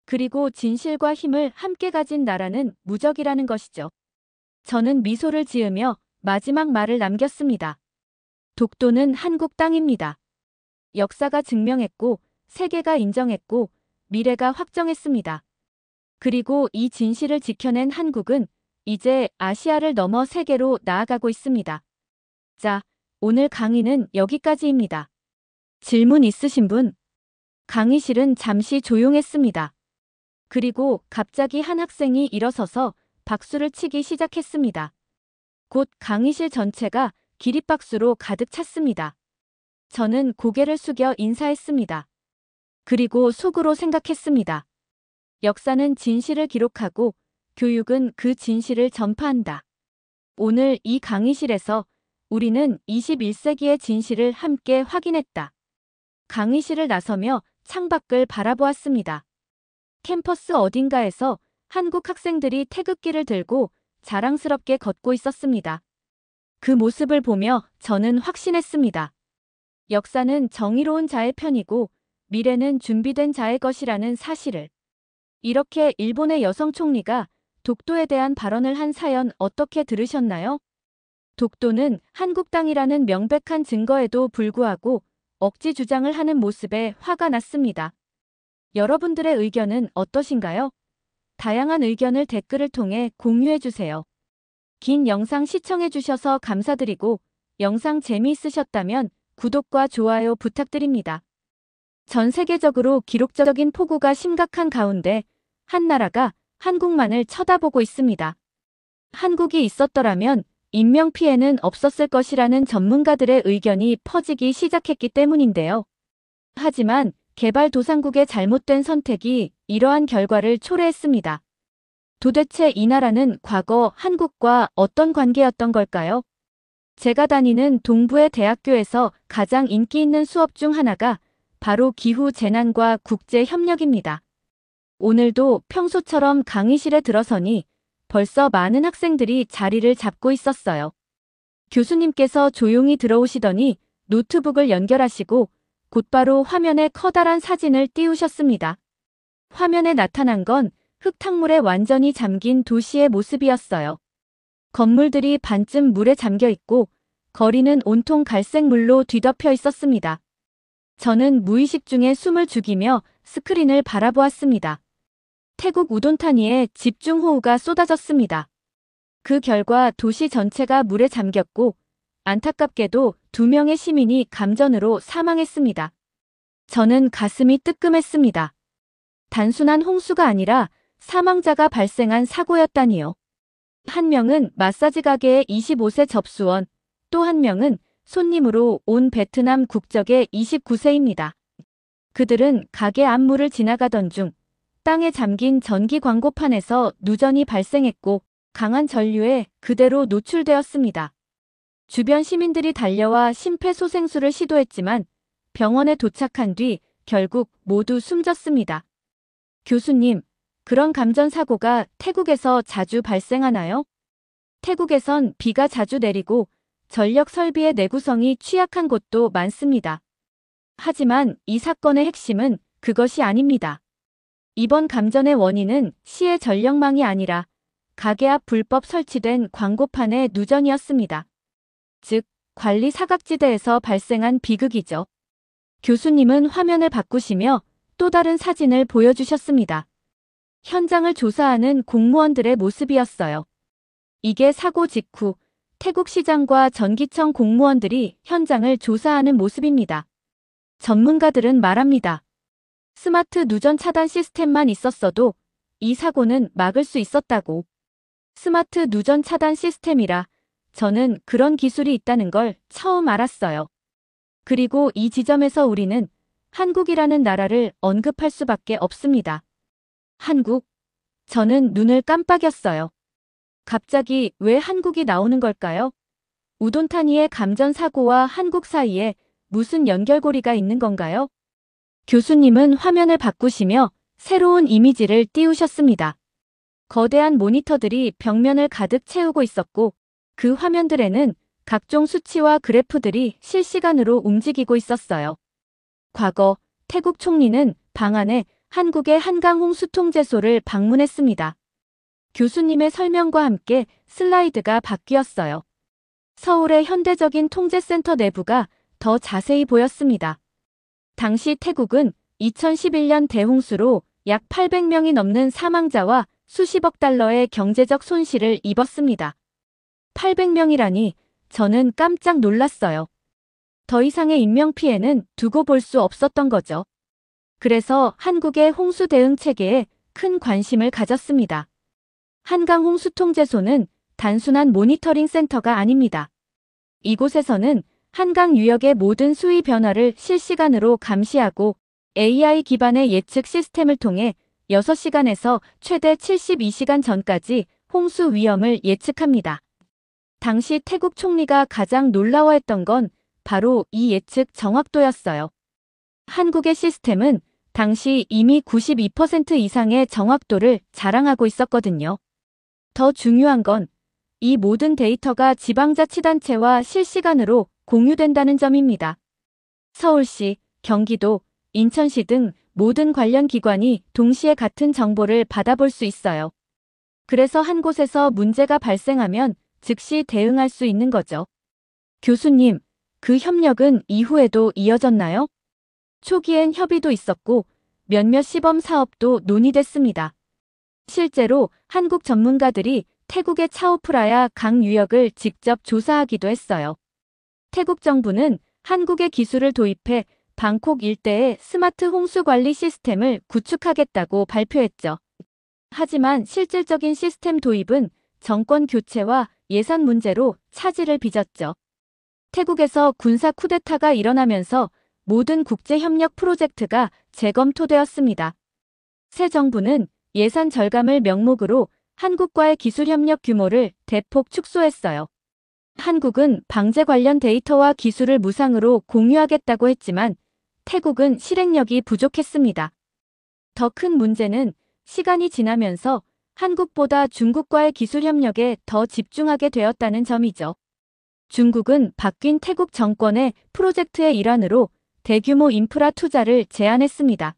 그리고 진실과 힘을 함께 가진 나라는 무적이라는 것이죠. 저는 미소를 지으며 마지막 말을 남겼습니다. 독도는 한국 땅입니다. 역사가 증명했고, 세계가 인정했고, 미래가 확정했습니다. 그리고 이 진실을 지켜낸 한국은 이제 아시아를 넘어 세계로 나아가고 있습니다. 자, 오늘 강의는 여기까지입니다. 질문 있으신 분? 강의실은 잠시 조용했습니다. 그리고 갑자기 한 학생이 일어서서 박수를 치기 시작했습니다. 곧 강의실 전체가 기립박수로 가득 찼습니다. 저는 고개를 숙여 인사했습니다. 그리고 속으로 생각했습니다. 역사는 진실을 기록하고 교육은 그 진실을 전파한다. 오늘 이 강의실에서 우리는 21세기의 진실을 함께 확인했다. 강의실을 나서며 창밖을 바라보았습니다. 캠퍼스 어딘가에서 한국 학생들이 태극기를 들고 자랑스럽게 걷고 있었습니다. 그 모습을 보며 저는 확신했습니다. 역사는 정의로운 자의 편이고 미래는 준비된 자의 것이라는 사실을. 이렇게 일본의 여성 총리가 독도에 대한 발언을 한 사연 어떻게 들으셨나요? 독도는 한국 땅이라는 명백한 증거에도 불구하고 억지 주장을 하는 모습에 화가 났습니다. 여러분들의 의견은 어떠신가요? 다양한 의견을 댓글을 통해 공유해주세요. 긴 영상 시청해주셔서 감사드리고 영상 재미있으셨다면 구독과 좋아요 부탁드립니다. 전 세계적으로 기록적인 폭우가 심각한 가운데 한 나라가 한국만을 쳐다보고 있습니다. 한국이 있었더라면 인명피해는 없었을 것이라는 전문가들의 의견이 퍼지기 시작했기 때문인데요. 하지만 개발도상국의 잘못된 선택이 이러한 결과를 초래했습니다. 도대체 이 나라는 과거 한국과 어떤 관계였던 걸까요? 제가 다니는 동부의 대학교에서 가장 인기 있는 수업 중 하나가 바로 기후 재난과 국제 협력입니다. 오늘도 평소처럼 강의실에 들어서니 벌써 많은 학생들이 자리를 잡고 있었어요. 교수님께서 조용히 들어오시더니 노트북을 연결하시고 곧바로 화면에 커다란 사진을 띄우셨습니다. 화면에 나타난 건 흙탕물에 완전히 잠긴 도시의 모습이었어요. 건물들이 반쯤 물에 잠겨 있고 거리는 온통 갈색 물로 뒤덮여 있었습니다. 저는 무의식 중에 숨을 죽이며 스크린을 바라보았습니다. 태국 우돈타니에 집중호우가 쏟아졌습니다. 그 결과 도시 전체가 물에 잠겼고 안타깝게도 2명의 시민이 감전으로 사망했습니다. 저는 가슴이 뜨끔했습니다. 단순한 홍수가 아니라 사망자가 발생한 사고였다니요. 한 명은 마사지 가게의 25세 접수원, 또 한 명은 손님으로 온 베트남 국적의 29세입니다. 그들은 가게 앞문을 지나가던 중 땅에 잠긴 전기 광고판에서 누전이 발생했고 강한 전류에 그대로 노출되었습니다. 주변 시민들이 달려와 심폐소생술을 시도했지만 병원에 도착한 뒤 결국 모두 숨졌습니다. 교수님, 그런 감전사고가 태국에서 자주 발생하나요? 태국에선 비가 자주 내리고 전력 설비의 내구성이 취약한 곳도 많습니다. 하지만 이 사건의 핵심은 그것이 아닙니다. 이번 감전의 원인은 시의 전력망이 아니라 가게 앞 불법 설치된 광고판의 누전이었습니다. 즉, 관리 사각지대에서 발생한 비극이죠. 교수님은 화면을 바꾸시며 또 다른 사진을 보여주셨습니다. 현장을 조사하는 공무원들의 모습이었어요. 이게 사고 직후 태국시장과 전기청 공무원들이 현장을 조사하는 모습입니다. 전문가들은 말합니다. 스마트 누전 차단 시스템만 있었어도 이 사고는 막을 수 있었다고. 스마트 누전 차단 시스템이라 저는 그런 기술이 있다는 걸 처음 알았어요. 그리고 이 지점에서 우리는 한국이라는 나라를 언급할 수밖에 없습니다. 한국. 저는 눈을 깜빡였어요. 갑자기 왜 한국이 나오는 걸까요? 우돈타니의 감전 사고와 한국 사이에 무슨 연결고리가 있는 건가요? 교수님은 화면을 바꾸시며 새로운 이미지를 띄우셨습니다. 거대한 모니터들이 벽면을 가득 채우고 있었고 그 화면들에는 각종 수치와 그래프들이 실시간으로 움직이고 있었어요. 과거 태국 총리는 방안에 한국의 한강홍수통제소를 방문했습니다. 교수님의 설명과 함께 슬라이드가 바뀌었어요. 서울의 현대적인 통제센터 내부가 더 자세히 보였습니다. 당시 태국은 2011년 대홍수로 약 800명이 넘는 사망자와 수십억 달러의 경제적 손실을 입었습니다. 800명이라니 저는 깜짝 놀랐어요. 더 이상의 인명피해는 두고 볼 수 없었던 거죠. 그래서 한국의 홍수 대응 체계에 큰 관심을 가졌습니다. 한강홍수통제소는 단순한 모니터링 센터가 아닙니다. 이곳에서는 한강 유역의 모든 수위 변화를 실시간으로 감시하고 AI 기반의 예측 시스템을 통해 6시간에서 최대 72시간 전까지 홍수 위험을 예측합니다. 당시 태국 총리가 가장 놀라워했던 건 바로 이 예측 정확도였어요. 한국의 시스템은 당시 이미 92% 이상의 정확도를 자랑하고 있었거든요. 더 중요한 건 이 모든 데이터가 지방자치단체와 실시간으로 공유된다는 점입니다. 서울시, 경기도, 인천시 등 모든 관련 기관이 동시에 같은 정보를 받아볼 수 있어요. 그래서 한 곳에서 문제가 발생하면 즉시 대응할 수 있는 거죠. 교수님, 그 협력은 이후에도 이어졌나요? 초기엔 협의도 있었고 몇몇 시범 사업도 논의됐습니다. 실제로 한국 전문가들이 태국의 차오프라야 강 유역을 직접 조사하기도 했어요. 태국 정부는 한국의 기술을 도입해 방콕 일대의 스마트 홍수 관리 시스템을 구축하겠다고 발표했죠. 하지만 실질적인 시스템 도입은 정권 교체와 예산 문제로 차질을 빚었죠. 태국에서 군사 쿠데타가 일어나면서 모든 국제협력 프로젝트가 재검토되었습니다. 새 정부는 예산 절감을 명목으로 한국과의 기술협력 규모를 대폭 축소했어요. 한국은 방제 관련 데이터와 기술을 무상으로 공유하겠다고 했지만 태국은 실행력이 부족했습니다. 더 큰 문제는 시간이 지나면서 한국보다 중국과의 기술협력에 더 집중하게 되었다는 점이죠. 중국은 바뀐 태국 정권의 프로젝트의 일환으로 대규모 인프라 투자를 제안했습니다.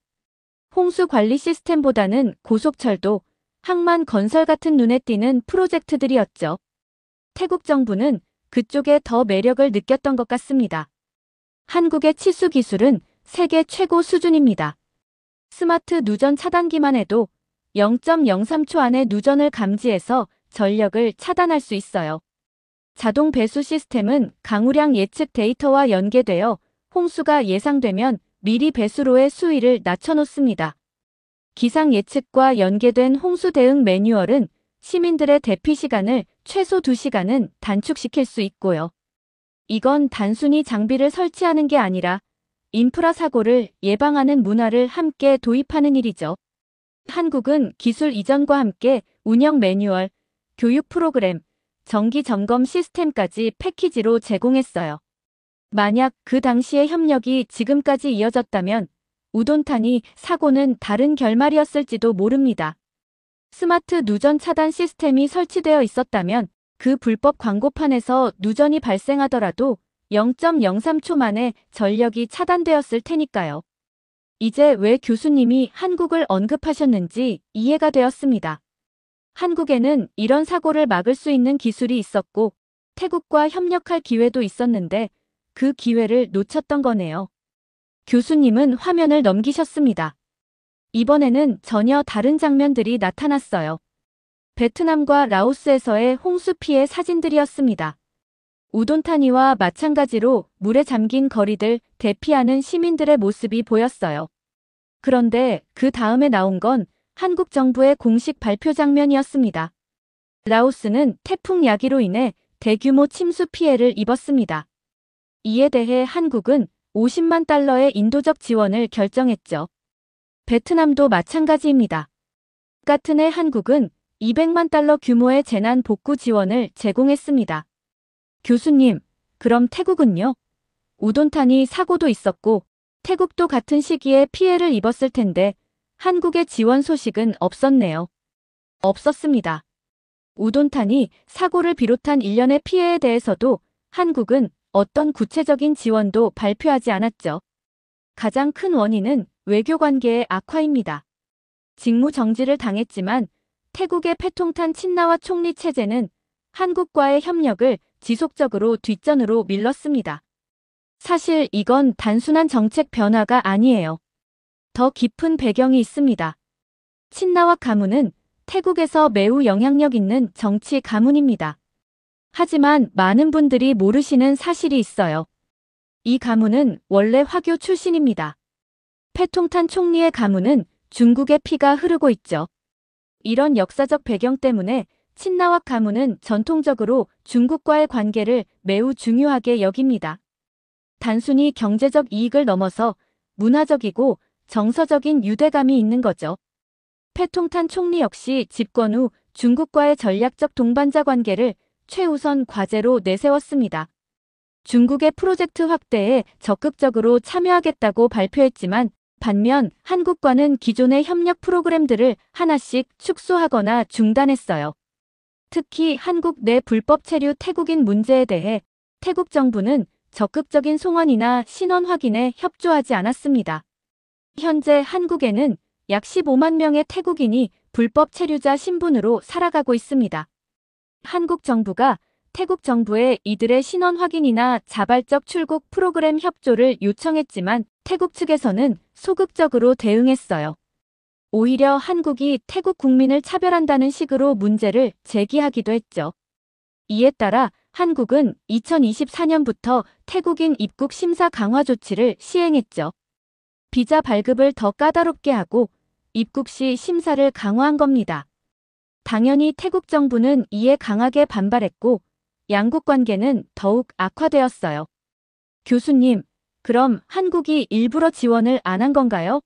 홍수 관리 시스템보다는 고속철도, 항만 건설 같은 눈에 띄는 프로젝트들이었죠. 태국 정부는 그쪽에 더 매력을 느꼈던 것 같습니다. 한국의 치수 기술은 세계 최고 수준입니다. 스마트 누전 차단기만 해도 0.03초 안에 누전을 감지해서 전력을 차단할 수 있어요. 자동 배수 시스템은 강우량 예측 데이터와 연계되어 홍수가 예상되면 미리 배수로의 수위를 낮춰놓습니다. 기상 예측과 연계된 홍수 대응 매뉴얼은 시민들의 대피 시간을 최소 2시간은 단축시킬 수 있고요. 이건 단순히 장비를 설치하는 게 아니라 인프라 사고를 예방하는 문화를 함께 도입하는 일이죠. 한국은 기술 이전과 함께 운영 매뉴얼, 교육 프로그램, 정기 점검 시스템까지 패키지로 제공했어요. 만약 그 당시의 협력이 지금까지 이어졌다면 우돈탄이 사고는 다른 결말이었을지도 모릅니다. 스마트 누전 차단 시스템이 설치되어 있었다면 그 불법 광고판에서 누전이 발생하더라도 0.03초 만에 전력이 차단되었을 테니까요. 이제 왜 교수님이 한국을 언급하셨는지 이해가 되었습니다. 한국에는 이런 사고를 막을 수 있는 기술이 있었고 태국과 협력할 기회도 있었는데 그 기회를 놓쳤던 거네요. 교수님은 화면을 넘기셨습니다. 이번에는 전혀 다른 장면들이 나타났어요. 베트남과 라오스에서의 홍수 피해 사진들이었습니다. 우돈타니와 마찬가지로 물에 잠긴 거리들 대피하는 시민들의 모습이 보였어요. 그런데 그 다음에 나온 건 한국 정부의 공식 발표 장면이었습니다. 라오스는 태풍 야기로 인해 대규모 침수 피해를 입었습니다. 이에 대해 한국은 50만 달러의 인도적 지원을 결정했죠. 베트남도 마찬가지입니다. 같은 해 한국은 200만 달러 규모의 재난 복구 지원을 제공했습니다. 교수님, 그럼 태국은요? 우돈탄이 사고도 있었고 태국도 같은 시기에 피해를 입었을 텐데 한국의 지원 소식은 없었네요. 없었습니다. 우돈탄이 사고를 비롯한 일련의 피해에 대해서도 한국은 어떤 구체적인 지원도 발표하지 않았죠. 가장 큰 원인은 외교관계의 악화입니다. 직무 정지를 당했지만 태국의 패통탄 친나와 총리 체제는 한국과의 협력을 지속적으로 뒷전으로 밀었습니다. 사실 이건 단순한 정책 변화가 아니에요. 더 깊은 배경이 있습니다. 친나와 가문은 태국에서 매우 영향력 있는 정치 가문입니다. 하지만 많은 분들이 모르시는 사실이 있어요. 이 가문은 원래 화교 출신입니다. 패통탄 총리의 가문은 중국의 피가 흐르고 있죠. 이런 역사적 배경 때문에 친나와 가문은 전통적으로 중국과의 관계를 매우 중요하게 여깁니다. 단순히 경제적 이익을 넘어서 문화적이고 정서적인 유대감이 있는 거죠. 패통탄 총리 역시 집권 후 중국과의 전략적 동반자 관계를 최우선 과제로 내세웠습니다. 중국의 프로젝트 확대에 적극적으로 참여하겠다고 발표했지만 반면 한국과는 기존의 협력 프로그램들을 하나씩 축소하거나 중단했어요. 특히 한국 내 불법 체류 태국인 문제에 대해 태국 정부는 적극적인 송환이나 신원 확인에 협조하지 않았습니다. 현재 한국에는 약 15만 명의 태국인이 불법 체류자 신분으로 살아가고 있습니다. 한국 정부가 태국 정부에 이들의 신원 확인이나 자발적 출국 프로그램 협조를 요청했지만 태국 측에서는 소극적으로 대응했어요. 오히려 한국이 태국 국민을 차별한다는 식으로 문제를 제기하기도 했죠. 이에 따라 한국은 2024년부터 태국인 입국 심사 강화 조치를 시행했죠. 비자 발급을 더 까다롭게 하고 입국 시 심사를 강화한 겁니다. 당연히 태국 정부는 이에 강하게 반발했고 양국 관계는 더욱 악화되었어요. 교수님, 그럼 한국이 일부러 지원을 안 한 건가요?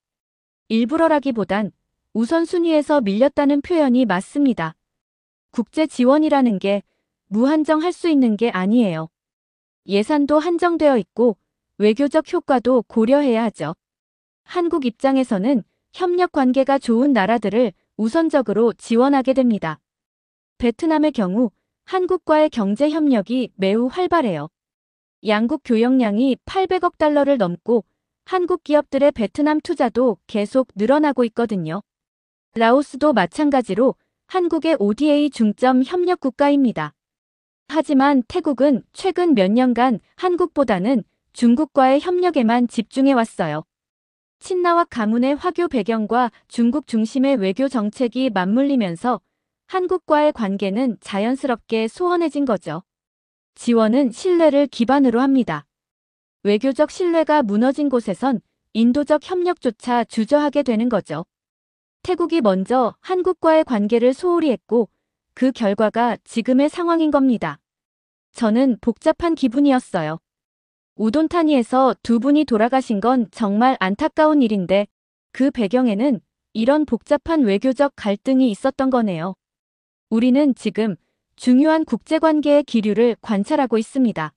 일부러라기보단 우선순위에서 밀렸다는 표현이 맞습니다. 국제 지원이라는 게 무한정 할 수 있는 게 아니에요. 예산도 한정되어 있고 외교적 효과도 고려해야 하죠. 한국 입장에서는 협력 관계가 좋은 나라들을 우선적으로 지원하게 됩니다. 베트남의 경우 한국과의 경제 협력이 매우 활발해요. 양국 교역량이 800억 달러를 넘고 한국 기업들의 베트남 투자도 계속 늘어나고 있거든요. 라오스도 마찬가지로 한국의 ODA 중점 협력 국가입니다. 하지만 태국은 최근 몇 년간 한국보다는 중국과의 협력에만 집중해 왔어요. 친나와 가문의 화교 배경과 중국 중심의 외교 정책이 맞물리면서 한국과의 관계는 자연스럽게 소원해진 거죠. 지원은 신뢰를 기반으로 합니다. 외교적 신뢰가 무너진 곳에선 인도적 협력조차 주저하게 되는 거죠. 태국이 먼저 한국과의 관계를 소홀히 했고 그 결과가 지금의 상황인 겁니다. 저는 복잡한 기분이었어요. 우돈타니에서 두 분이 돌아가신 건 정말 안타까운 일인데 그 배경에는 이런 복잡한 외교적 갈등이 있었던 거네요. 우리는 지금 중요한 국제관계의 기류를 관찰하고 있습니다.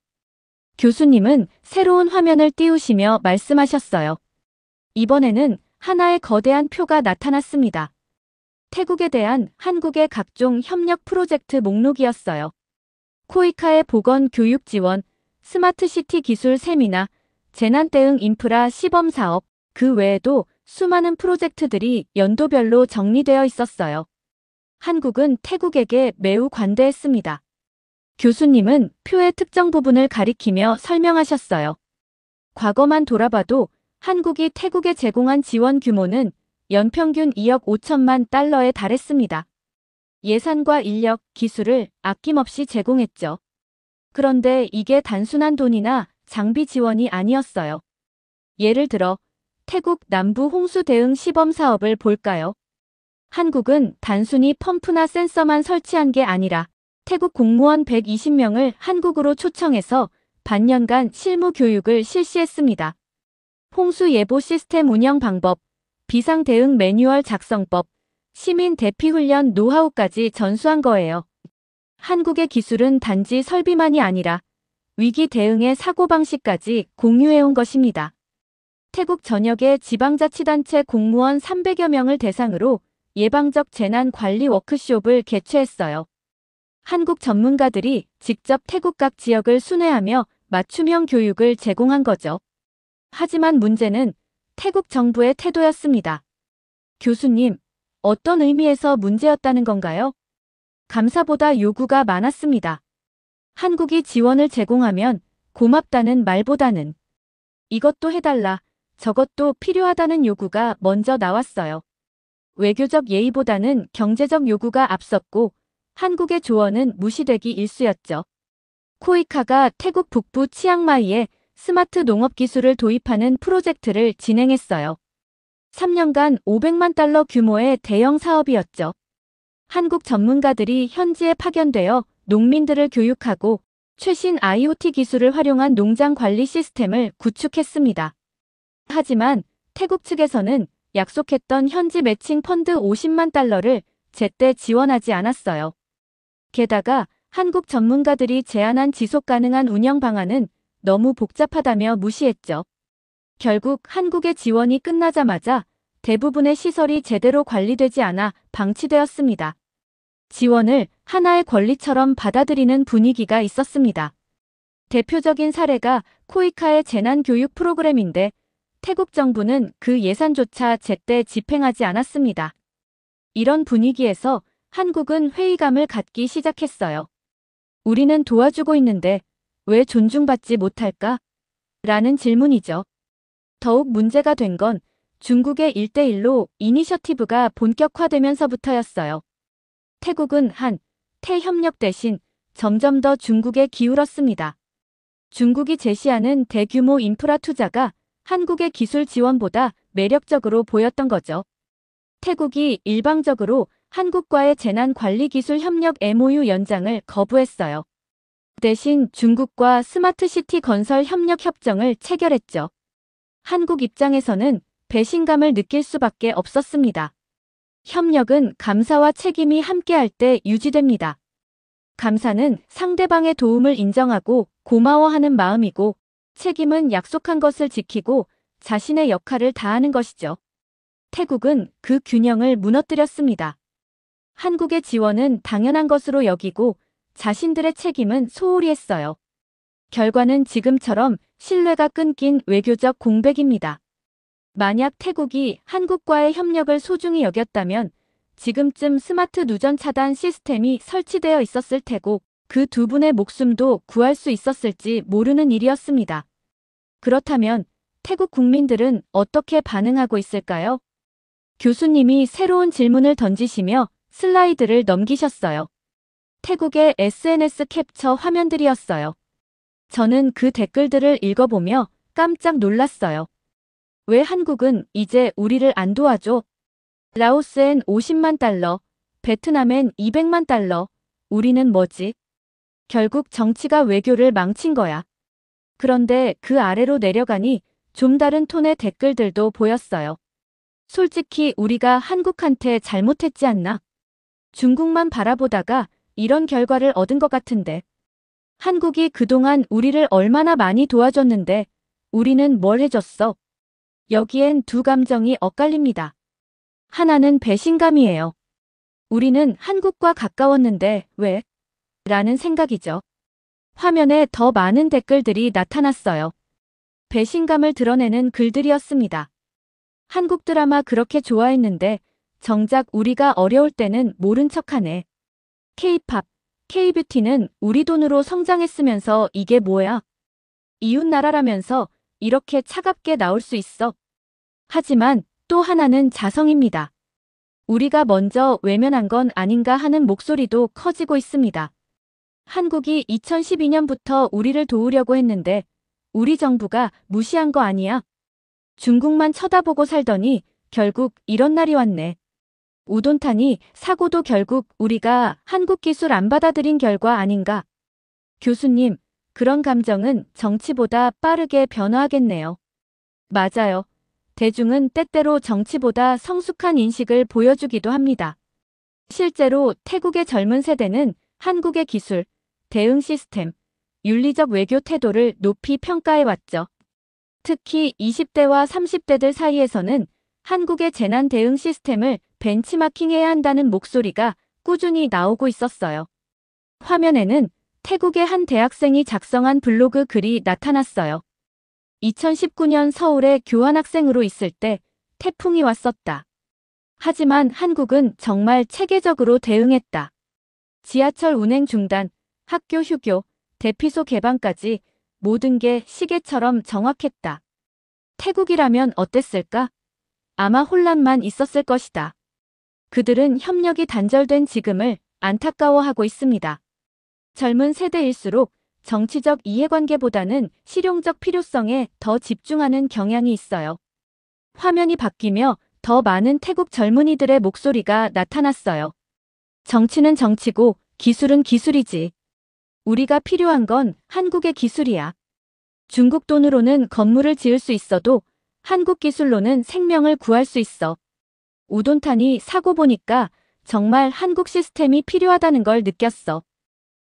교수님은 새로운 화면을 띄우시며 말씀하셨어요. 이번에는 하나의 거대한 표가 나타났습니다. 태국에 대한 한국의 각종 협력 프로젝트 목록이었어요. 코이카의 보건 교육 지원, 스마트시티 기술 세미나, 재난 대응 인프라 시범 사업, 그 외에도 수많은 프로젝트들이 연도별로 정리되어 있었어요. 한국은 태국에게 매우 관대했습니다. 교수님은 표의 특정 부분을 가리키며 설명하셨어요. 과거만 돌아봐도 한국이 태국에 제공한 지원 규모는 연평균 2억 5천만 달러에 달했습니다. 예산과 인력, 기술을 아낌없이 제공했죠. 그런데 이게 단순한 돈이나 장비 지원이 아니었어요. 예를 들어 태국 남부 홍수 대응 시범 사업을 볼까요? 한국은 단순히 펌프나 센서만 설치한 게 아니라 태국 공무원 120명을 한국으로 초청해서 반년간 실무 교육을 실시했습니다. 홍수 예보 시스템 운영 방법, 비상 대응 매뉴얼 작성법, 시민 대피 훈련 노하우까지 전수한 거예요. 한국의 기술은 단지 설비만이 아니라 위기 대응의 사고방식까지 공유해온 것입니다. 태국 전역의 지방자치단체 공무원 300여 명을 대상으로 예방적 재난 관리 워크숍을 개최했어요. 한국 전문가들이 직접 태국 각 지역을 순회하며 맞춤형 교육을 제공한 거죠. 하지만 문제는 태국 정부의 태도였습니다. 교수님, 어떤 의미에서 문제였다는 건가요? 감사보다 요구가 많았습니다. 한국이 지원을 제공하면 고맙다는 말보다는 이것도 해달라, 저것도 필요하다는 요구가 먼저 나왔어요. 외교적 예의보다는 경제적 요구가 앞섰고 한국의 조언은 무시되기 일쑤였죠. 코이카가 태국 북부 치앙마이에 스마트 농업 기술을 도입하는 프로젝트를 진행했어요. 3년간 500만 달러 규모의 대형 사업이었죠. 한국 전문가들이 현지에 파견되어 농민들을 교육하고 최신 IoT 기술을 활용한 농장 관리 시스템을 구축했습니다. 하지만 태국 측에서는 약속했던 현지 매칭 펀드 50만 달러를 제때 지원하지 않았어요. 게다가 한국 전문가들이 제안한 지속 가능한 운영 방안은 너무 복잡하다며 무시했죠. 결국 한국의 지원이 끝나자마자 대부분의 시설이 제대로 관리되지 않아 방치되었습니다. 지원을 하나의 권리처럼 받아들이는 분위기가 있었습니다. 대표적인 사례가 코이카의 재난교육 프로그램인데 태국 정부는 그 예산조차 제때 집행하지 않았습니다. 이런 분위기에서 한국은 회의감을 갖기 시작했어요. 우리는 도와주고 있는데 왜 존중받지 못할까? 라는 질문이죠. 더욱 문제가 된 건 중국의 1대1로 이니셔티브가 본격화되면서부터였어요. 태국은 태협력 대신 점점 더 중국에 기울었습니다. 중국이 제시하는 대규모 인프라 투자가 한국의 기술 지원보다 매력적으로 보였던 거죠. 태국이 일방적으로 한국과의 재난관리기술 협력 MOU 연장을 거부했어요. 대신 중국과 스마트시티 건설 협력 협정을 체결했죠. 한국 입장에서는 배신감을 느낄 수밖에 없었습니다. 협력은 감사와 책임이 함께할 때 유지됩니다. 감사는 상대방의 도움을 인정하고 고마워하는 마음이고, 책임은 약속한 것을 지키고 자신의 역할을 다하는 것이죠. 태국은 그 균형을 무너뜨렸습니다. 한국의 지원은 당연한 것으로 여기고 자신들의 책임은 소홀히 했어요. 결과는 지금처럼 신뢰가 끊긴 외교적 공백입니다. 만약 태국이 한국과의 협력을 소중히 여겼다면 지금쯤 스마트 누전 차단 시스템이 설치되어 있었을 테고 그 두 분의 목숨도 구할 수 있었을지 모르는 일이었습니다. 그렇다면 태국 국민들은 어떻게 반응하고 있을까요? 교수님이 새로운 질문을 던지시며 슬라이드를 넘기셨어요. 태국의 SNS 캡처 화면들이었어요. 저는 그 댓글들을 읽어보며 깜짝 놀랐어요. 왜 한국은 이제 우리를 안 도와줘? 라오스엔 50만 달러, 베트남엔 200만 달러, 우리는 뭐지? 결국 정치가 외교를 망친 거야. 그런데 그 아래로 내려가니 좀 다른 톤의 댓글들도 보였어요. 솔직히 우리가 한국한테 잘못했지 않나? 중국만 바라보다가 이런 결과를 얻은 것 같은데. 한국이 그동안 우리를 얼마나 많이 도와줬는데 우리는 뭘 해줬어? 여기엔 두 감정이 엇갈립니다. 하나는 배신감이에요. 우리는 한국과 가까웠는데 왜? 라는 생각이죠. 화면에 더 많은 댓글들이 나타났어요. 배신감을 드러내는 글들이었습니다. 한국 드라마 그렇게 좋아했는데 정작 우리가 어려울 때는 모른 척하네. K-팝, K-뷰티는 우리 돈으로 성장했으면서 이게 뭐야? 이웃나라라면서 이렇게 차갑게 나올 수 있어. 하지만 또 하나는 자성입니다. 우리가 먼저 외면한 건 아닌가 하는 목소리도 커지고 있습니다. 한국이 2012년부터 우리를 도우려고 했는데 우리 정부가 무시한 거 아니야? 중국만 쳐다보고 살더니 결국 이런 날이 왔네. 우돈타니 사고도 결국 우리가 한국 기술 안 받아들인 결과 아닌가? 교수님, 그런 감정은 정치보다 빠르게 변화하겠네요. 맞아요. 대중은 때때로 정치보다 성숙한 인식을 보여주기도 합니다. 실제로 태국의 젊은 세대는 한국의 기술, 대응 시스템, 윤리적 외교 태도를 높이 평가해왔죠. 특히 20대와 30대들 사이에서는 한국의 재난 대응 시스템을 벤치마킹해야 한다는 목소리가 꾸준히 나오고 있었어요. 화면에는 태국의 한 대학생이 작성한 블로그 글이 나타났어요. 2019년 서울에 교환학생으로 있을 때 태풍이 왔었다. 하지만 한국은 정말 체계적으로 대응했다. 지하철 운행 중단, 학교 휴교, 대피소 개방까지 모든 게 시계처럼 정확했다. 태국이라면 어땠을까? 아마 혼란만 있었을 것이다. 그들은 협력이 단절된 지금을 안타까워하고 있습니다. 젊은 세대일수록 정치적 이해관계보다는 실용적 필요성에 더 집중하는 경향이 있어요. 화면이 바뀌며 더 많은 태국 젊은이들의 목소리가 나타났어요. 정치는 정치고 기술은 기술이지. 우리가 필요한 건 한국의 기술이야. 중국 돈으로는 건물을 지을 수 있어도 한국 기술로는 생명을 구할 수 있어. 우돈탄이 사고 보니까 정말 한국 시스템이 필요하다는 걸 느꼈어.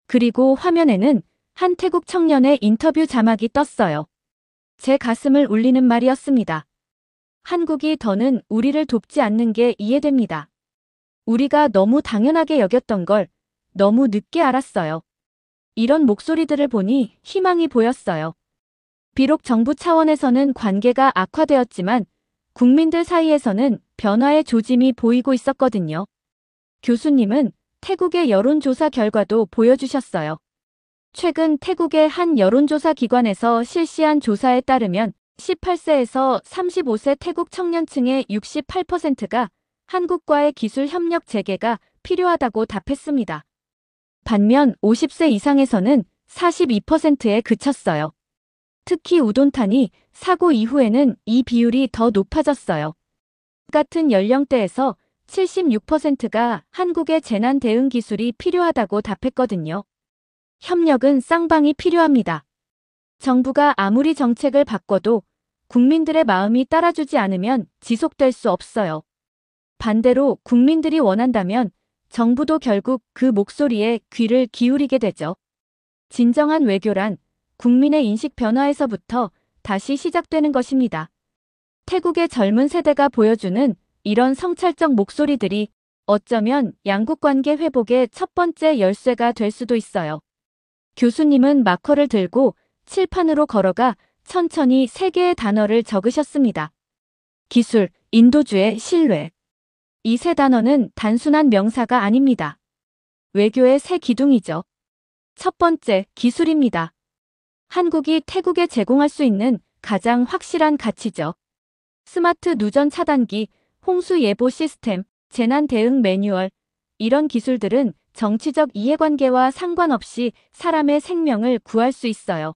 그리고 화면에는 한 태국 청년의 인터뷰 자막이 떴어요. 제 가슴을 울리는 말이었습니다. 한국이 더는 우리를 돕지 않는 게 이해됩니다. 우리가 너무 당연하게 여겼던 걸 너무 늦게 알았어요. 이런 목소리들을 보니 희망이 보였어요. 비록 정부 차원에서는 관계가 악화되었지만 국민들 사이에서는 변화의 조짐이 보이고 있었거든요. 교수님은 태국의 여론조사 결과도 보여주셨어요. 최근 태국의 한 여론조사 기관에서 실시한 조사에 따르면 18세에서 35세 태국 청년층의 68%가 한국과의 기술 협력 재개가 필요하다고 답했습니다. 반면 50세 이상에서는 42%에 그쳤어요. 특히 우돈탄이 사고 이후에는 이 비율이 더 높아졌어요. 같은 연령대에서 76%가 한국의 재난 대응 기술이 필요하다고 답했거든요. 협력은 쌍방이 필요합니다. 정부가 아무리 정책을 바꿔도 국민들의 마음이 따라주지 않으면 지속될 수 없어요. 반대로 국민들이 원한다면 정부도 결국 그 목소리에 귀를 기울이게 되죠. 진정한 외교란 국민의 인식 변화에서부터 다시 시작되는 것입니다. 태국의 젊은 세대가 보여주는 이런 성찰적 목소리들이 어쩌면 양국 관계 회복의 첫 번째 열쇠가 될 수도 있어요. 교수님은 마커를 들고 칠판으로 걸어가 천천히 세 개의 단어를 적으셨습니다. 기술, 인도주의, 신뢰. 이 세 단어는 단순한 명사가 아닙니다. 외교의 새 기둥이죠. 첫 번째, 기술입니다. 한국이 태국에 제공할 수 있는 가장 확실한 가치죠. 스마트 누전 차단기, 홍수 예보 시스템, 재난 대응 매뉴얼, 이런 기술들은 정치적 이해관계와 상관없이 사람의 생명을 구할 수 있어요.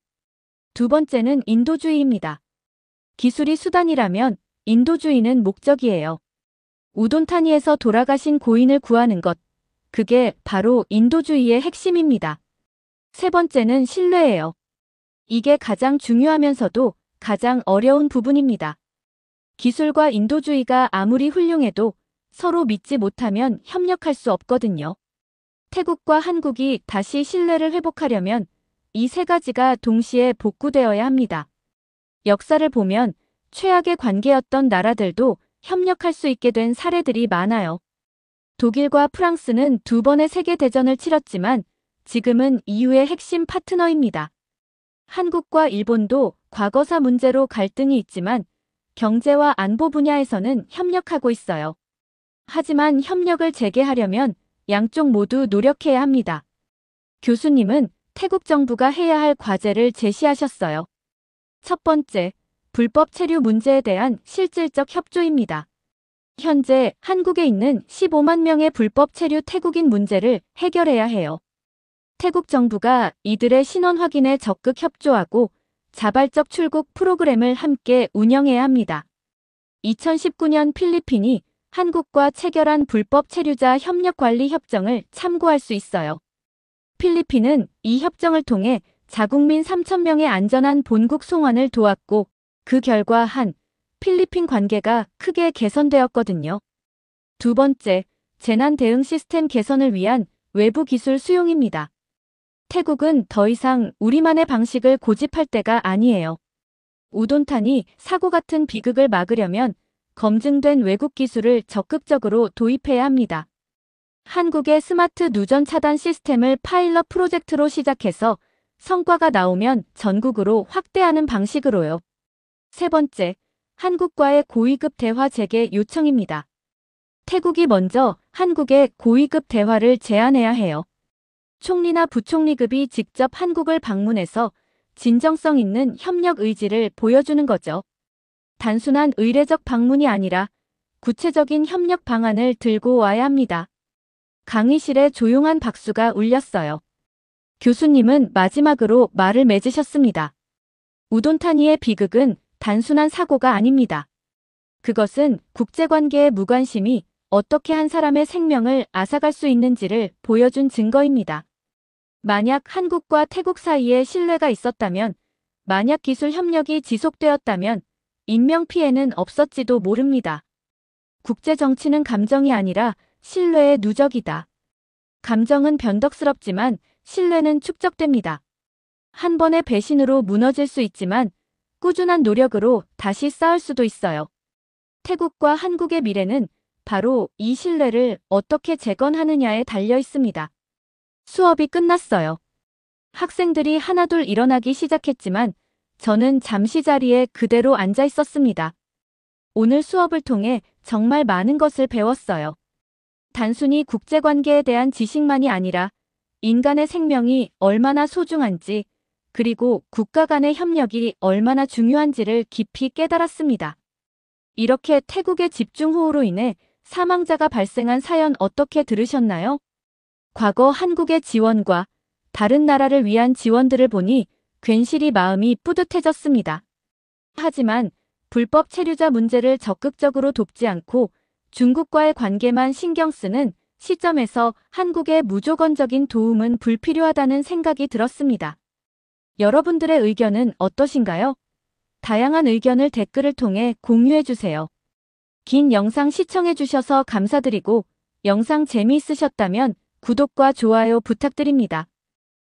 두 번째는 인도주의입니다. 기술이 수단이라면 인도주의는 목적이에요. 우돈타니에서 돌아가신 고인을 구하는 것, 그게 바로 인도주의의 핵심입니다. 세 번째는 신뢰예요. 이게 가장 중요하면서도 가장 어려운 부분입니다. 기술과 인도주의가 아무리 훌륭해도 서로 믿지 못하면 협력할 수 없거든요. 태국과 한국이 다시 신뢰를 회복하려면 이 세 가지가 동시에 복구되어야 합니다. 역사를 보면 최악의 관계였던 나라들도 협력할 수 있게 된 사례들이 많아요. 독일과 프랑스는 2번의 세계대전을 치렀지만 지금은 EU의 핵심 파트너입니다. 한국과 일본도 과거사 문제로 갈등이 있지만 경제와 안보 분야에서는 협력하고 있어요. 하지만 협력을 재개하려면 양쪽 모두 노력해야 합니다. 교수님은 태국 정부가 해야 할 과제를 제시하셨어요. 첫 번째, 불법 체류 문제에 대한 실질적 협조입니다. 현재 한국에 있는 15만 명의 불법 체류 태국인 문제를 해결해야 해요. 태국 정부가 이들의 신원 확인에 적극 협조하고 자발적 출국 프로그램을 함께 운영해야 합니다. 2019년 필리핀이 한국과 체결한 불법 체류자 협력 관리 협정을 참고할 수 있어요. 필리핀은 이 협정을 통해 자국민 3,000명의 안전한 본국 송환을 도왔고 그 결과 한 필리핀 관계가 크게 개선되었거든요. 두 번째, 재난 대응 시스템 개선을 위한 외부 기술 수용입니다. 태국은 더 이상 우리만의 방식을 고집할 때가 아니에요. 우돈탄이 사고 같은 비극을 막으려면 검증된 외국 기술을 적극적으로 도입해야 합니다. 한국의 스마트 누전 차단 시스템을 파일럿 프로젝트로 시작해서 성과가 나오면 전국으로 확대하는 방식으로요. 세 번째, 한국과의 고위급 대화 재개 요청입니다. 태국이 먼저 한국에 고위급 대화를 제안해야 해요. 총리나 부총리급이 직접 한국을 방문해서 진정성 있는 협력 의지를 보여주는 거죠. 단순한 의례적 방문이 아니라 구체적인 협력 방안을 들고 와야 합니다. 강의실에 조용한 박수가 울렸어요. 교수님은 마지막으로 말을 맺으셨습니다. 우돈타니의 비극은 단순한 사고가 아닙니다. 그것은 국제관계의 무관심이 어떻게 한 사람의 생명을 앗아갈 수 있는지를 보여준 증거입니다. 만약 한국과 태국 사이에 신뢰가 있었다면, 만약 기술 협력이 지속되었다면 인명피해는 없었지도 모릅니다. 국제정치는 감정이 아니라 신뢰의 누적이다. 감정은 변덕스럽지만 신뢰는 축적됩니다. 한 번의 배신으로 무너질 수 있지만 꾸준한 노력으로 다시 쌓을 수도 있어요. 태국과 한국의 미래는 바로 이 신뢰를 어떻게 재건하느냐에 달려 있습니다. 수업이 끝났어요. 학생들이 하나둘 일어나기 시작했지만 저는 잠시 자리에 그대로 앉아 있었습니다. 오늘 수업을 통해 정말 많은 것을 배웠어요. 단순히 국제관계에 대한 지식만이 아니라 인간의 생명이 얼마나 소중한지, 그리고 국가 간의 협력이 얼마나 중요한지를 깊이 깨달았습니다. 이렇게 태국의 집중호우로 인해 사망자가 발생한 사연 어떻게 들으셨나요? 과거 한국의 지원과 다른 나라를 위한 지원들을 보니 괜시리 마음이 뿌듯해졌습니다. 하지만 불법 체류자 문제를 적극적으로 돕지 않고 중국과의 관계만 신경 쓰는 시점에서 한국의 무조건적인 도움은 불필요하다는 생각이 들었습니다. 여러분들의 의견은 어떠신가요? 다양한 의견을 댓글을 통해 공유해주세요. 긴 영상 시청해주셔서 감사드리고 영상 재미있으셨다면 구독과 좋아요 부탁드립니다.